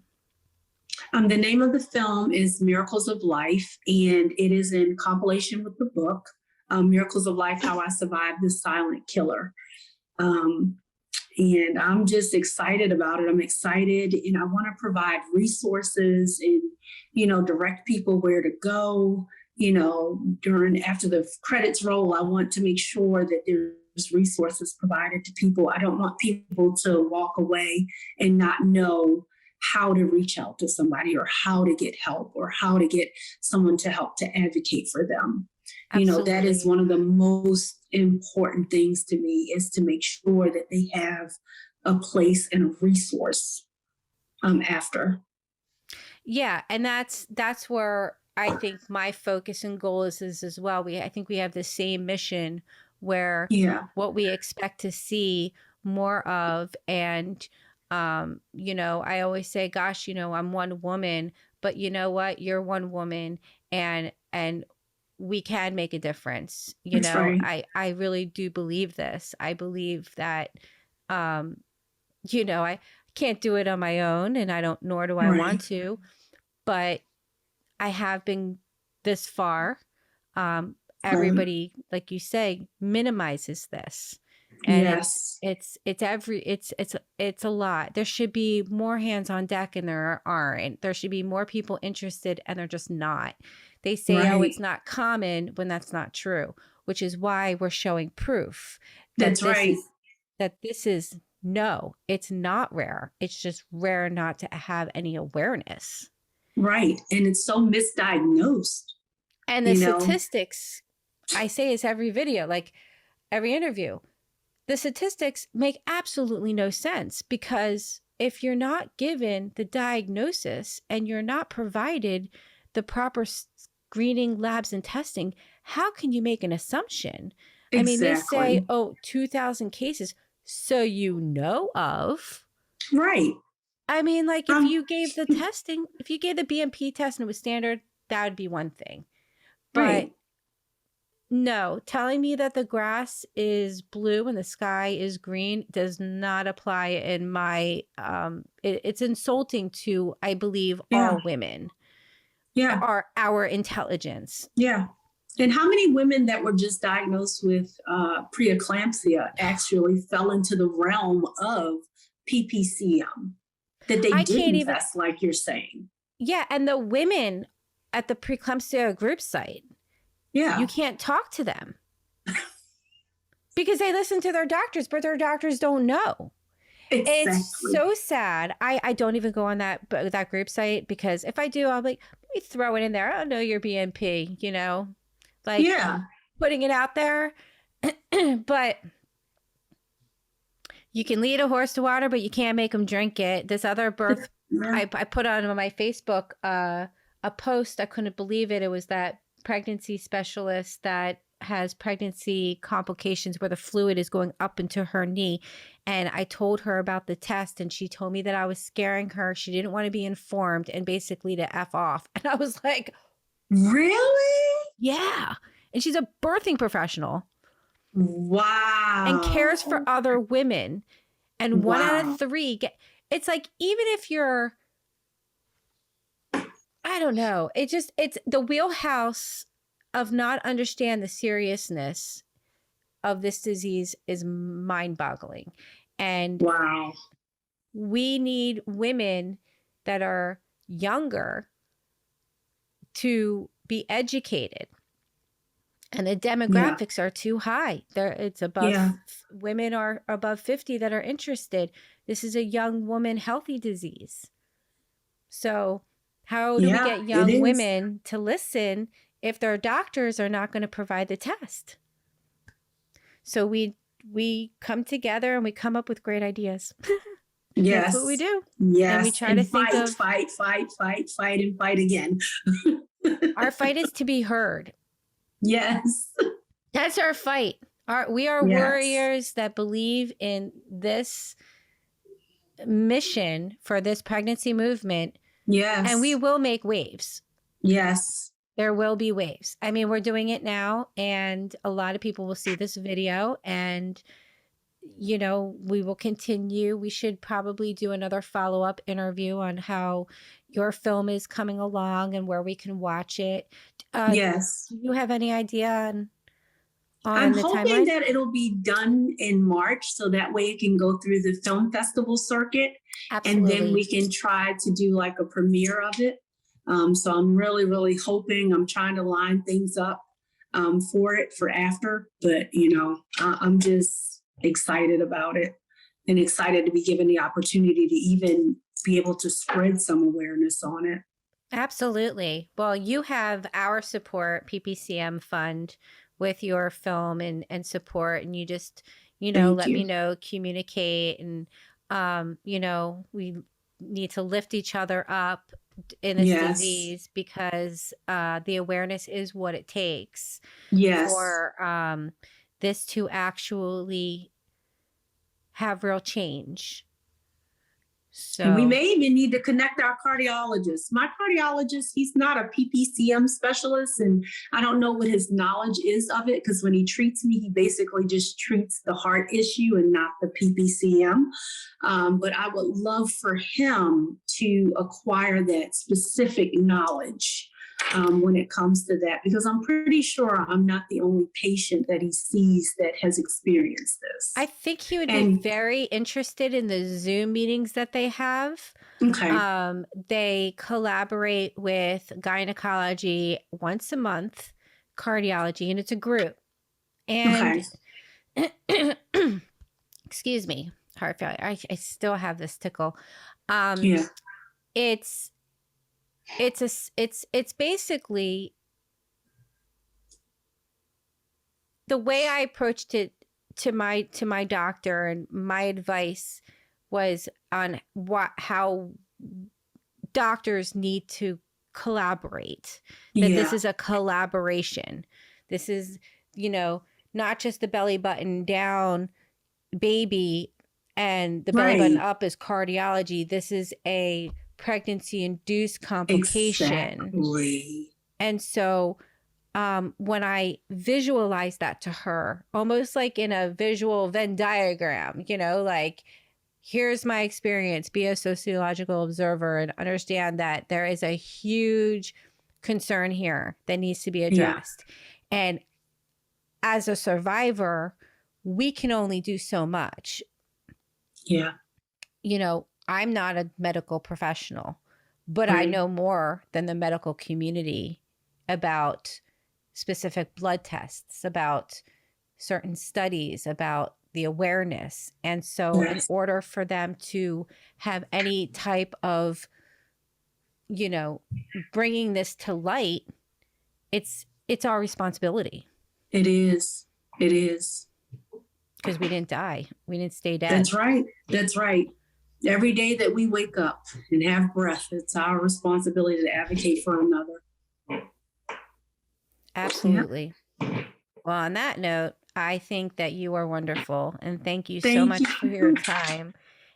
The name of the film is Miracles of Life, and it is in compilation with the book, Miracles of Life, How I Survived the Silent Killer. And I'm just excited about it. I'm excited, and I want to provide resources and, direct people where to go. After the credits roll, I want to make sure that there's resources provided to people. I don't want people to walk away and not know how to reach out to somebody or how to get help or how to get someone to help to advocate for them. Absolutely. That is one of the most important things to me, is to make sure that they have a place and a resource after. Yeah. And that's where I think my focus and goal is as well. I think we have the same mission where what we expect to see more of. And, I always say, gosh, I'm one woman, but you know what? You're one woman, and we can make a difference. Right. I really do believe this. I believe that, I can't do it on my own, and nor do I want to, but I have been this far. Everybody, like you say, minimizes this. And it's a lot. There should be more hands on deck, and there aren't. There should be more people interested, and they're just not. They say, oh, it's not common, when that's not true, which is why we're showing proof. That this is no, it's not rare. It's just rare not to have any awareness. Right. And it's so misdiagnosed. And the statistics, I say is every video, like every interview, the statistics make absolutely no sense, because if you're not given the diagnosis and you're not provided the proper screening, labs, and testing, how can you make an assumption? Exactly. I mean, they say, 2,000 cases, so of. Right. I mean, like, if you gave the testing, if you gave the BMP test and it was standard, that would be one thing. But no, telling me that the grass is blue and the sky is green does not apply in my, it's insulting to, I believe, all women. Are our intelligence. And how many women that were just diagnosed with preeclampsia actually fell into the realm of PPCM that they didn't test, like you're saying? Yeah, and the women at the preeclampsia group site, you can't talk to them because they listen to their doctors, but their doctors don't know. Exactly. It's so sad. I don't even go on that group site, because if I do, I'll be let me throw it in there. I don't know your BNP, putting it out there. But you can lead a horse to water, but you can't make them drink it. This other birth, I put on my Facebook a post. I couldn't believe it. It was that pregnancy specialist that has pregnancy complications where the fluid is going up into her knee. And I told her about the test, and she told me that I was scaring her. She didn't want to be informed, and basically to F off. And I was like, really? Yeah. And she's a birthing professional. Wow. And cares for other women. And 1 out of 3 it's like, even if you're, I don't know, it's the wheelhouse of not understand the seriousness of this disease is mind-boggling. And we need women that are younger to be educated, and the demographics are too high. It's above women are above 50 that are interested. This is a young woman healthy disease. So how do we get young women to listen if their doctors are not going to provide the test? So we come together and we come up with great ideas. That's what we Yes. do. Yes. And we try to think of fight, and fight again. our fight is to be heard. Yes. That's our fight. We are Yes. warriors that believe in this mission for this pregnancy movement, Yes. and we will make waves. Yes. There will be waves. I mean, we're doing it now, and a lot of people will see this video, and we will continue. We should probably do another follow-up interview on how your film is coming along and where we can watch it. Yes. Do you have any idea on I'm the hoping timeline? that it'll be done in March, so that way it can go through the film festival circuit. Absolutely. And then we can try to do like a premiere of it. So I'm really, really hoping, I'm trying to line things up for after, but I'm just excited about it and excited to be given the opportunity to even be able to spread some awareness on it. Absolutely. Well, you have our support, PPCM Fund, with your film and support, and you just, let me know, communicate, and, we need to lift each other up in this disease, because the awareness is what it takes for this to actually have real change. So, and we may even need to connect our cardiologist. My cardiologist, he's not a PPCM specialist, and I don't know what his knowledge is of it, because when he treats me, he basically just treats the heart issue and not the PPCM. But I would love for him to acquire that specific knowledge when it comes to that, because I'm pretty sure I'm not the only patient that he sees that has experienced this. I think he would be very interested in the Zoom meetings that they have. Okay. They collaborate with gynecology once a month, cardiology, and it's a group. And excuse me, heart failure. I still have this tickle. It's basically the way I approached it to my doctor, and my advice was on how doctors need to collaborate. That this is a collaboration. This is, not just the belly button down baby and the belly button up is cardiology. This is a pregnancy-induced complication. Exactly. And so when I visualized that to her, almost like in a visual Venn diagram, like, here's my experience, be a sociological observer and understand that there is a huge concern here that needs to be addressed. And as a survivor, we can only do so much. I'm not a medical professional, but I know more than the medical community about specific blood tests, about certain studies, about the awareness. And so in order for them to have any type of, bringing this to light, it's our responsibility. It is. It is. Because we didn't die. We didn't stay dead. That's right. That's right. Every day that we wake up and have breath, it's our responsibility to advocate for another. Absolutely. Well, on that note, I think that you are wonderful, and thank you so much for your time.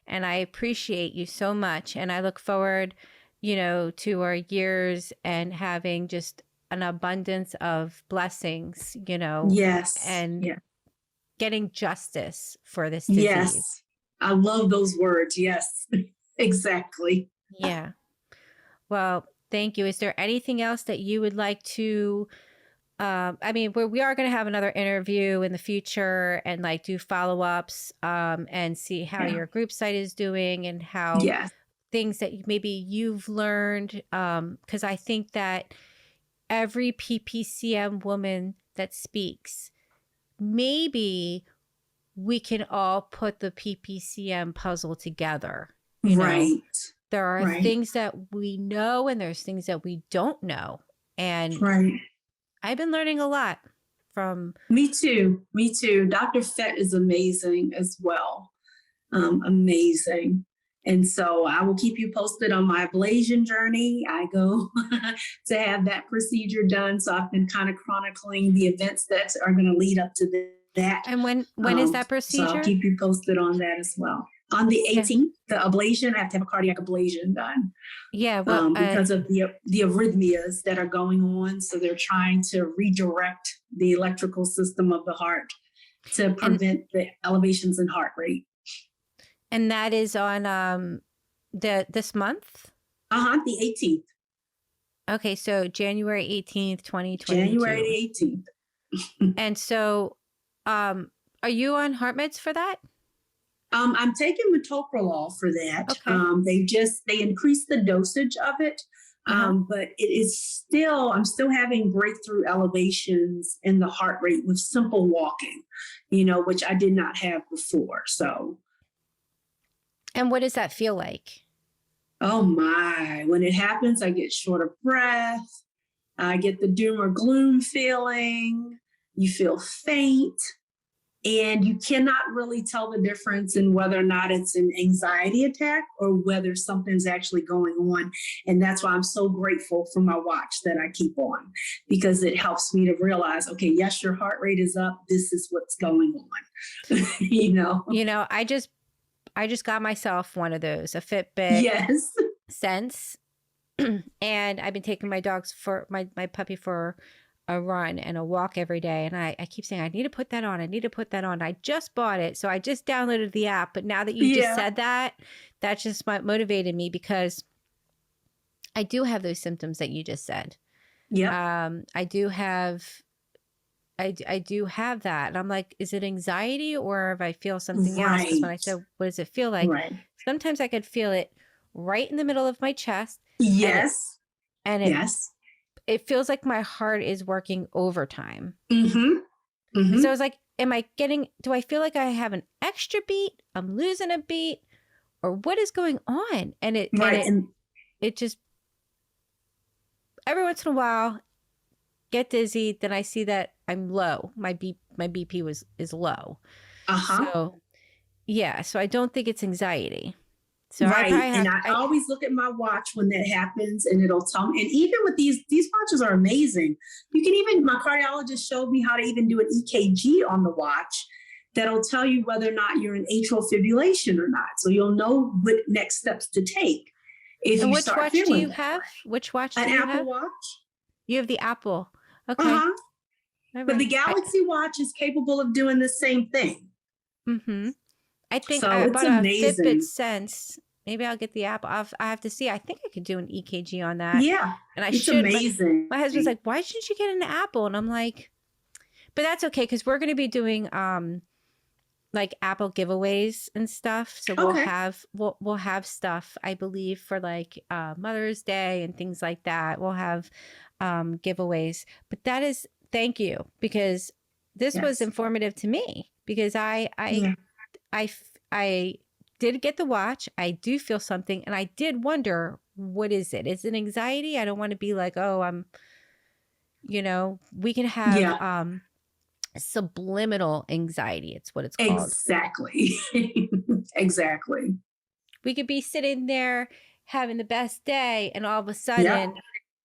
And I appreciate you so much. And I look forward, to our years and having just an abundance of blessings, and getting justice for this disease. Yes. I love those words. Yes, exactly. Yeah. Well, thank you. Is there anything else that you would like to, we are going to have another interview in the future and do follow-ups and see how your group site is doing and how things that maybe you've learned. Because I think that every PPCM woman that speaks, maybe we can all put the PPCM puzzle together. Right. There are things that we know and there's things that we don't know. And I've been learning a lot from... Me too. Dr. Fett is amazing as well. Amazing. And so I will keep you posted on my ablation journey. I go to have that procedure done. So I've been kind of chronicling the events that are going to lead up to that. And when is that So I'll procedure? keep you posted on that as well. On the 18th, the ablation, I have to have a cardiac ablation done. Yeah, well, because of the arrhythmias that are going on. So they're trying to redirect the electrical system of the heart to prevent the elevations in heart rate. and that is on this month? The 18th. Okay, so January 18th, 2022. January the 18th. And so are you on heart meds for that? I'm taking metoprolol for that. Okay. They increased the dosage of it. But it is I'm still having breakthrough elevations in the heart rate with simple walking, which I did not have before. So. And what does that feel like? Oh my, when it happens, I get short of breath. I get the doom or gloom feeling. You feel faint. And you cannot really tell the difference in whether or not it's an anxiety attack or whether something's actually going on. And that's why I'm so grateful for my watch that I keep on, because it helps me to realize, okay, yes, your heart rate is up. This is what's going on. I just got myself one of those, a Fitbit Yes. Sense. And I've been taking my dogs for my puppy for a run and a walk every day. And I keep saying, I need to put that on. I need to put that on. I just bought it. So I just downloaded the app. But now that you just said that just motivated me, because I do have those symptoms that you just said. Yeah. I do have that. And I'm like, is it anxiety or if I feel something else? Because when I said, what does it feel like? Right. Sometimes I could feel it right in the middle of my chest. Yes. It feels like my heart is working overtime. Mm-hmm. Mm-hmm. So I was like, do I feel like I have an extra beat? I'm losing a beat, or what is going on? And it just, every once in a while, get dizzy. Then I see that I'm low. My BP is low. So yeah. So I don't think it's anxiety. So I always look at my watch when that happens, and it'll tell me. And even with these watches are amazing. You can even, my cardiologist showed me how to even do an EKG on the watch that'll tell you whether or not you're in atrial fibrillation or not. So you'll know what next steps to take. And which watch do you have? Which watch do you have? An Apple Watch. You have the Apple. Okay. But the Galaxy Watch is capable of doing the same thing. Mm-hmm. I think so I bought amazing. A Fitbit Sense. Maybe I'll get the Apple. I have to see. I think I could do an EKG on that. Yeah. And it's amazing. My husband's like, why shouldn't you get an Apple? And I'm like, but that's okay, because we're going to be doing like Apple giveaways and stuff. So we'll have stuff, I believe, for like Mother's Day and things like that. We'll have giveaways. But thank you, because this was informative to me, because I did get the watch. I do feel something, and I did wonder, what is it? Is it anxiety? I don't want to be like, oh, I'm, we can have subliminal anxiety. It's what it's called. Exactly. Exactly. We could be sitting there having the best day, and all of a sudden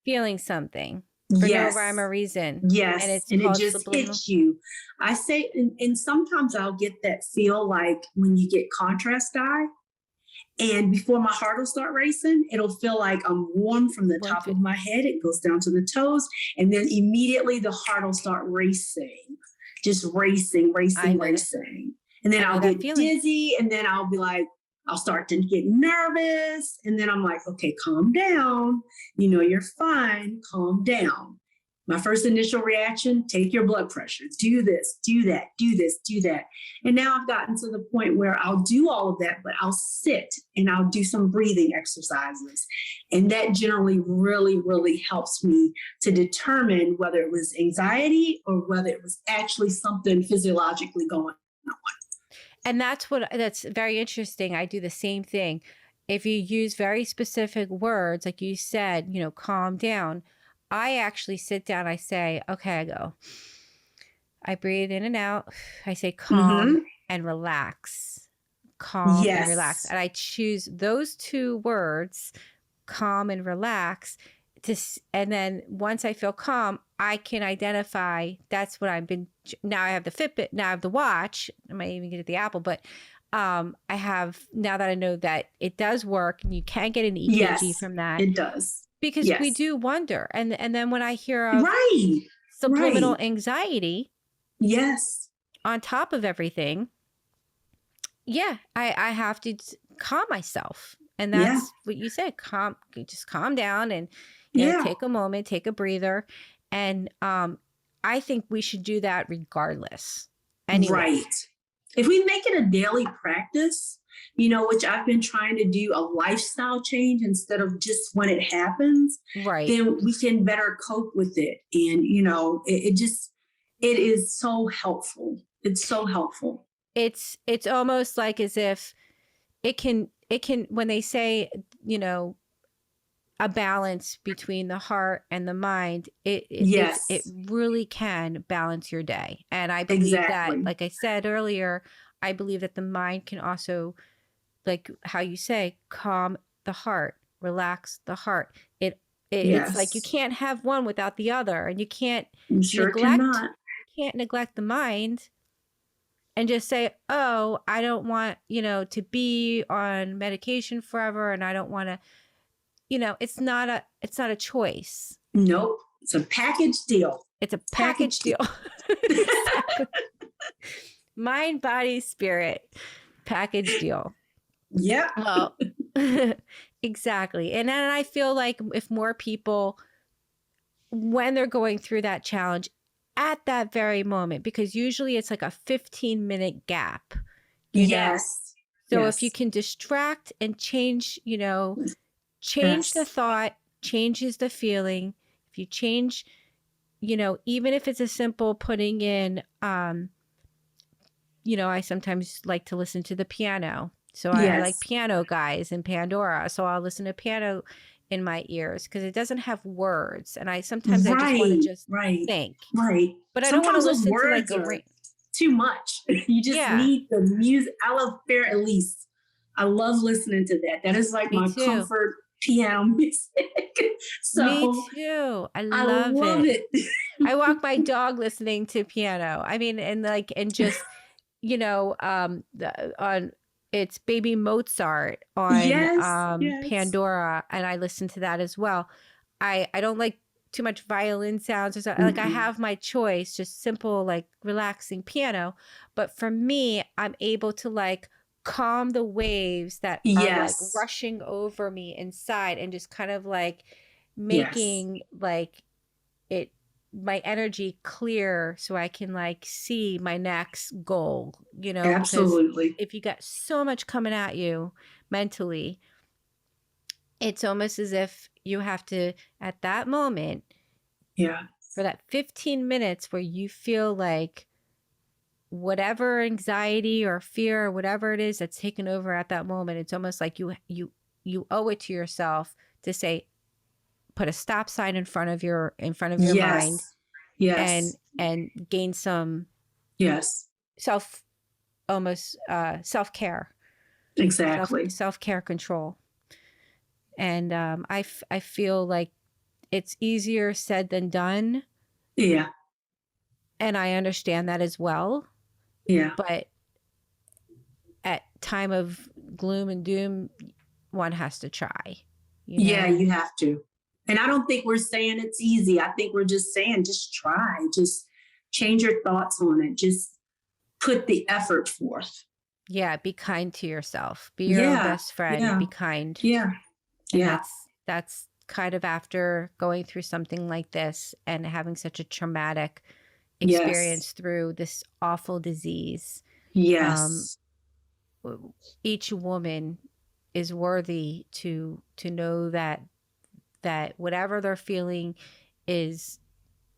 feeling something for no rhyme or reason. Yes. And it just hits you. I say, and sometimes I'll get that feel like when you get contrast dye, and before my heart will start racing, it'll feel like I'm warm from the top of my head. It goes down to the toes. And then immediately the heart will start racing, just racing. And then I'll get dizzy, and then I'll be like, I'll start to get nervous. And then I'm like, okay, calm down. You're fine. Calm down. My first initial reaction, take your blood pressure, do this, do that, do this, do that. And now I've gotten to the point where I'll do all of that, but I'll sit and I'll do some breathing exercises. And that generally really, really helps me to determine whether it was anxiety or whether it was actually something physiologically going on. And that's very interesting. I do the same thing. If you use very specific words, like you said, calm down, I actually sit down, I say, okay, I breathe in and out. I say calm and relax. calm and relax. Yes. And I choose those two words, calm and relax, and then once I feel calm, I can identify that's what I've been. Now I have the Fitbit, now I have the watch. I might even get the Apple, but I have, now that I know that it does work and you can get an EKG Yes, from that, it does. because we Yes. do wonder. And then when I hear of Right. subliminal Right. anxiety Yes. on top of everything, yeah, I have to calm myself. And Yeah. that's what you said, just calm down and, Yeah. take a moment, take a breather. And I think we should do that regardless. Anyway. Right. If we make it a daily practice, which I've been trying to do, a lifestyle change instead of just when it happens, Right. then we can better cope with it. And, it is so helpful. It's so helpful. It's almost like as if it can, when they say, a balance between the heart and the mind, Yes. it really can balance your day. And I believe Exactly. that, like I said earlier, I believe that the mind can also, like how you say, calm the heart, relax the heart. It's like you Yes. can't have one without the other, and you can't You sure cannot. neglect the mind and just say, oh, I don't want, to be on medication forever, and I don't want to, it's not a choice. Nope. It's a package deal. It's a package deal. Exactly. Mind, body, spirit, package deal. Yeah. Well, exactly. And then I feel like if more people, when they're going through that challenge at that very moment, because usually it's like a 15-minute gap. Yes. So yes. if you can distract and change, change the thought, changes the feeling. If you change, even if it's a simple putting in, I sometimes like to listen to the piano. So I like piano guys and Pandora. So I'll listen to piano in my ears because it doesn't have words. And I just want to just think. Right. But I Sometimes don't want to those listen words to are too much. You just need the music. I love Fair Elise. I love listening to that. That is like my comfort piano music. So me too. I love it. I walk my dog listening to piano. I mean, and just, on it's Baby Mozart on Pandora, and I listen to that as well. I don't like too much violin sounds or something. Like I have my choice, just simple, like relaxing piano. But for me, I'm able to like calm the waves that are like rushing over me inside and just kind of like making like it, my energy clear so I can like see my next goal, Absolutely. Because if you got so much coming at you mentally, it's almost as if you have to, at that moment, for that 15 minutes where you feel like whatever anxiety or fear or whatever it is that's taken over at that moment, it's almost like you owe it to yourself to say, put a stop sign in front of your mind, and gain some self-care, exactly, self-care control. And I feel like it's easier said than done. Yeah. And I understand that as well. Yeah. But at time of gloom and doom, one has to try. Yeah, you have to. And I don't think we're saying it's easy. I think we're just saying, just try, just change your thoughts on it. Just put the effort forth. Yeah. Be kind to yourself. Be your own best friend. Yeah. Be kind. Yeah. And that's kind of after going through something like this and having such a traumatic experience through this awful disease. Yes. Each woman is worthy to know that whatever they're feeling is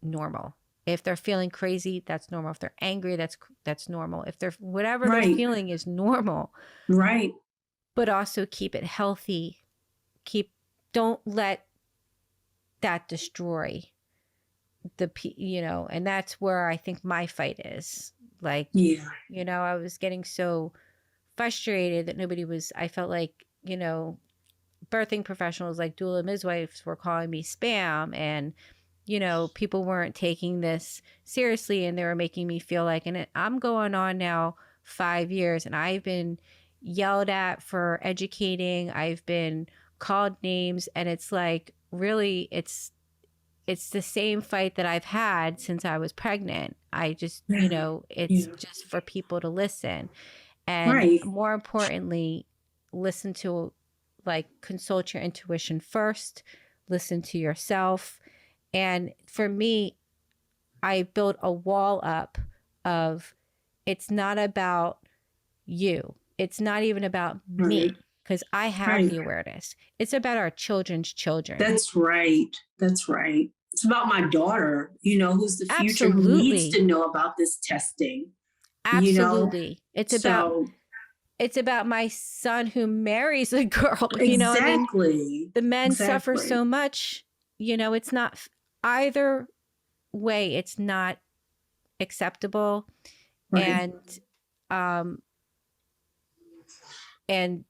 normal. If they're feeling crazy, that's normal. If they're angry, that's normal. If they're whatever they're feeling is normal. Right. But also keep it healthy. Don't let that destroy and that's where I think my fight is. Like, I was getting so frustrated that I felt like, birthing professionals like doula midwives were calling me spam, and, people weren't taking this seriously, and they were making me feel like, and I'm going on now 5 years, and I've been yelled at for educating. I've been called names, and it's like, really, it's the same fight that I've had since I was pregnant. I just, it's just for people to listen. And more importantly, listen to, consult your intuition first, listen to yourself. And for me, I built a wall up of, it's not about you. It's not even about me, because I have the awareness. It's about our children's children. That's right. That's right. It's about my daughter, who's the future, Absolutely. who needs to know about this testing. Absolutely. It's about my son who marries a girl. Exactly. The men suffer so much. It's not either way. It's not acceptable. Right. And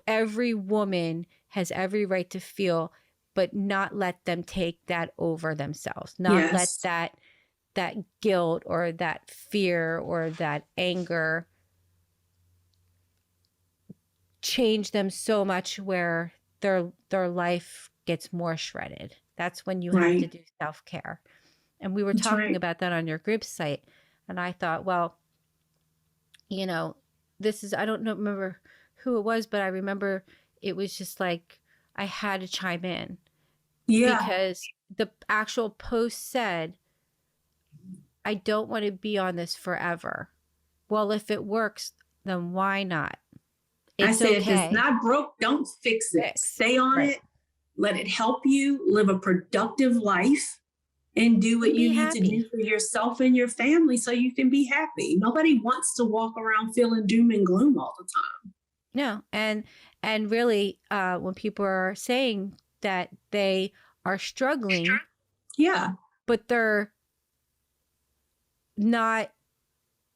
every woman has every right to feel, but not let them take that over themselves. Not let that guilt or that fear or that anger change them so much where their life gets more shredded. That's when you have to do self-care. And we were talking about that on your group site. And I thought, well, this is, I don't remember who it was, but I remember it was just like, I had to chime in. Yeah. Because the actual post said, I don't want to be on this forever. Well, if it works, then why not? I say, if it's not broke, don't fix it. Stay on it. Let it help you live a productive life and do what you need to do for yourself and your family so you can be happy. Nobody wants to walk around feeling doom and gloom all the time. No. And really, when people are saying that they are struggling, but they're not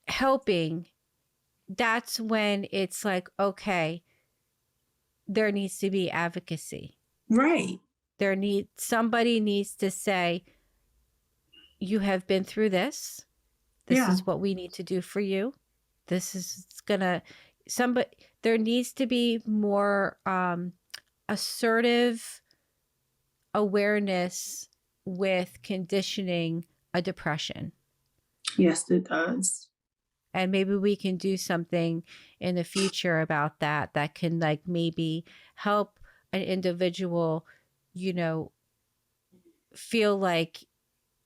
helping, that's when it's like, okay, there needs to be advocacy. Right. Somebody needs to say, you have been through this. This is what we need to do for you. This is there needs to be more assertive awareness with conditioning a depression. Yes, it does. And maybe we can do something in the future about that can maybe help an individual, feel like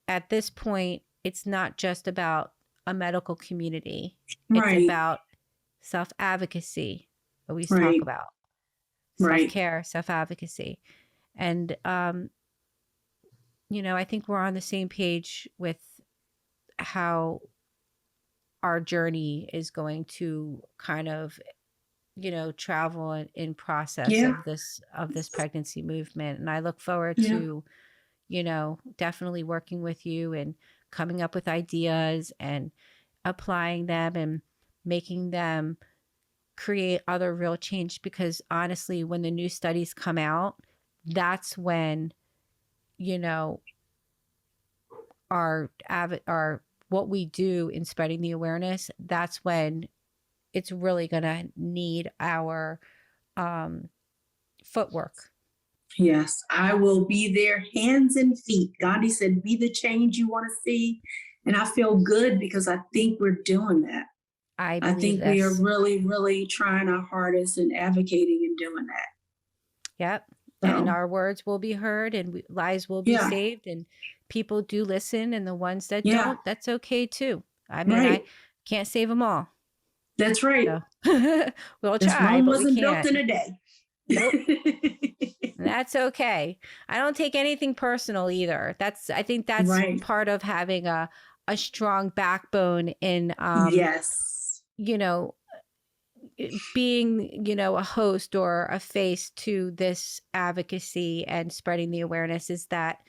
at this point, it's not just about a medical community. It's about self-advocacy that we talk about. Self-care, self-advocacy. And, I think we're on the same page with how our journey is going to kind of, travel in process of this pregnancy movement. And I look forward to, definitely working with you and coming up with ideas and applying them and making them create other real change. Because honestly, when the new studies come out, that's when, our what we do in spreading the awareness, that's when it's really going to need our footwork. Yes, I will be there, hands and feet. Gandhi said, be the change you want to see. And I feel good because I think we're doing that. I think we are really, really trying our hardest and advocating and doing that. Yep. So, and our words will be heard and lives will be saved, and people do listen, and the ones that don't, that's okay too. I mean, I can't save them all. That's right. So, we'll try, Rome but wasn't we can't. built in a day. Nope. That's okay. I don't take anything personal either. I think that's part of having a strong backbone in, being, a host or a face to this advocacy and spreading the awareness, is that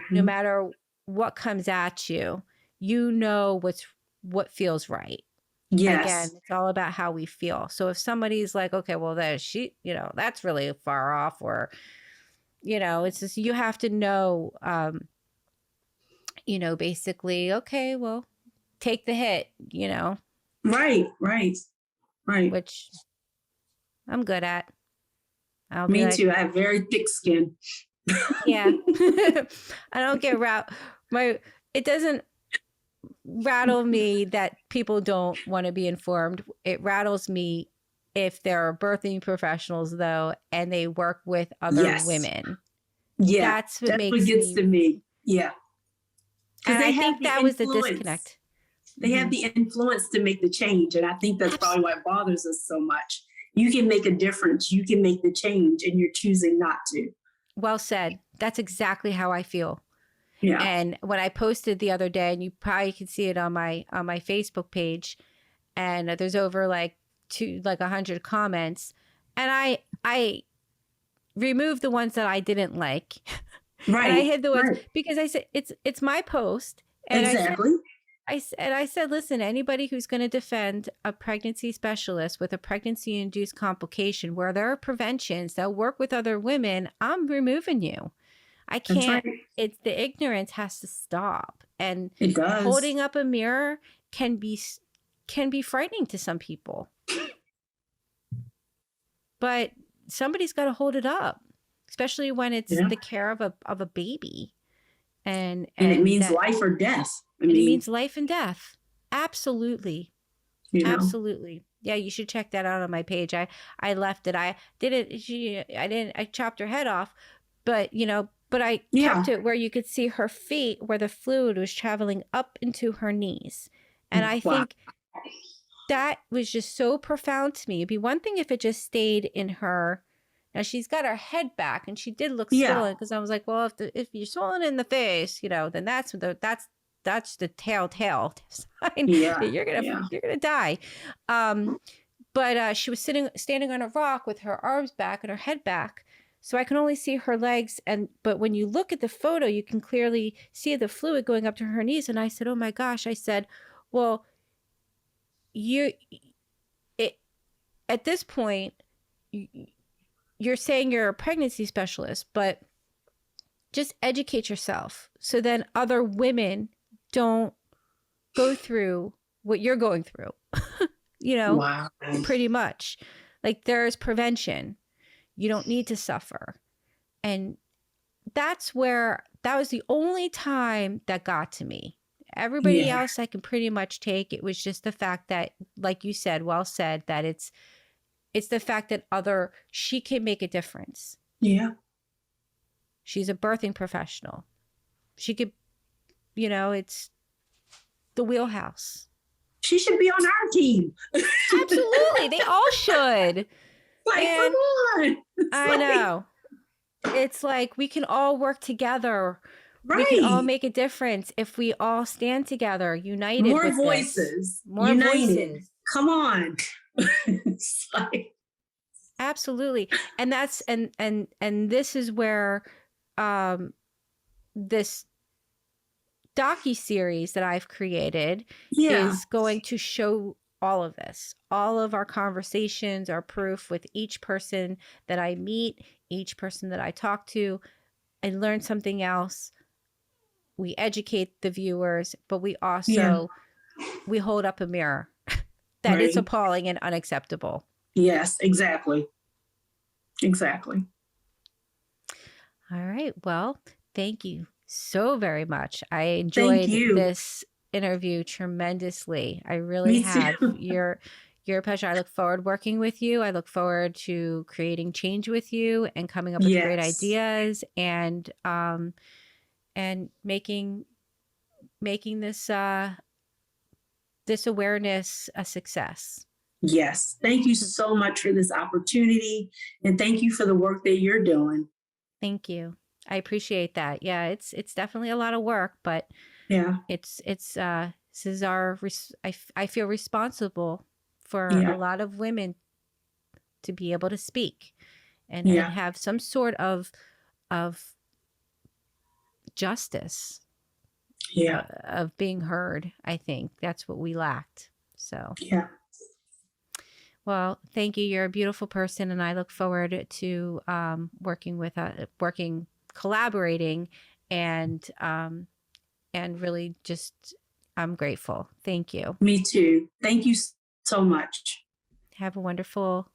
no matter what comes at you, what feels right. Again, Yes. it's all about how we feel. So if somebody's like, okay, well, that's really far off, or, it's just, you have to know, basically, okay, well, take the hit, Right. Right. Right. which I'm good at. I'll be Me like, too. I have very thick skin. yeah, I don't get it doesn't rattle me that people don't want to be informed. It rattles me if there are birthing professionals, though, and they work with other Yes. women. Yeah. That's what That's what makes gets me, to me. Yeah. Because and they I have think the that was the influence. disconnect. They have the influence to make the change. And I think that's probably what bothers us so much. You can make a difference. You can make the change, and you're choosing not to. Well said. That's exactly how I feel. Yeah. And when I posted the other day, and you probably can see it on my Facebook page, and there's over like 100 comments, and I removed the ones that I didn't like, and I Right. hid the ones Right. because I said it's my post, and Exactly. I said, listen, anybody who's going to defend a pregnancy specialist with a pregnancy-induced complication where there are preventions that work with other women, I'm removing you. I That's right. can't. It's the ignorance has to stop, and It does. holding up a mirror can be frightening to some people. But somebody's got to hold it up, especially when it's the care of a baby, and it means that, life or death. and it means life and death. Absolutely. Absolutely. Yeah, you should check that out on my page. I left it. I chopped her head off, but I kept it where you could see her feet, where the fluid was traveling up into her knees. And I think that was just so profound to me. It'd be one thing if it just stayed in her. Now she's got her head back, and she did look swollen, because I was like, well, if you're swollen in the face, then that's the telltale sign that you're gonna die. But she was standing on a rock with her arms back and her head back, so I can only see her legs. But when you look at the photo, you can clearly see the fluid going up to her knees. And I said, oh my gosh! I said, well, at this point, you're saying you're a pregnancy specialist, but just educate yourself so then other women don't go through what you're going through. Pretty much. Like, there's prevention. You don't need to suffer. And that was the only time that got to me. Everybody else I can pretty much take. It was just the fact that, like you said, well said, that it's the fact that she can make a difference. Yeah. She's a birthing professional. She could, it's the wheelhouse. She should be on our team. Absolutely. They all should. Come on. I know. It's like we can all work together. Right. We can all make a difference if we all stand together, united. More with voices. More united. voices. Come on. It's like... Absolutely. And that's and this is where this docuseries that I've created is going to show all of this. All of our conversations are proof with each person that I meet, each person that I talk to. I learn something else. We educate the viewers, but we also we hold up a mirror that is appalling and unacceptable. Yes, exactly. Exactly. All right. Well, thank you so very much. I enjoyed this interview tremendously. I really have. You're a pleasure. I look forward to working with you. I look forward to creating change with you and coming up with great ideas and making this this awareness a success. Yes. Thank you so much for this opportunity, and thank you for the work that you're doing. Thank you. I appreciate that. Yeah, it's definitely a lot of work, but it's this is I feel responsible for a lot of women to be able to speak and have some sort of justice. Of being heard. I think that's what we lacked. So, Yeah. well, thank you. You're a beautiful person, and I look forward to collaborating, and really just, I'm grateful. Thank you. Me too. Thank you so much. Have a wonderful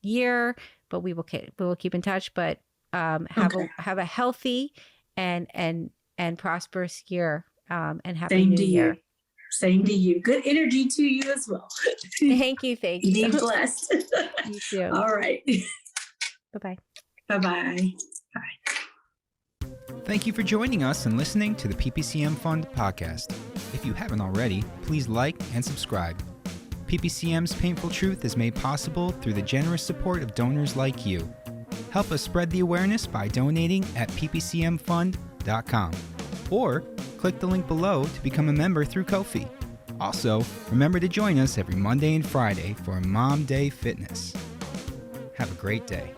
year, but we will keep in touch. But have a healthy and prosperous year, and happy Same New to Year. you. Same to you. Good energy to you as well. Thank you. Be blessed. You too. All right. Bye-bye. Bye-bye. Thank you for joining us and listening to the PPCM Fund podcast. If you haven't already, please like and subscribe. PPCM's Painful Truth is made possible through the generous support of donors like you. Help us spread the awareness by donating at ppcmfund.com, or click the link below to become a member through Ko-fi. Also, remember to join us every Monday and Friday for Mom Day Fitness. Have a great day.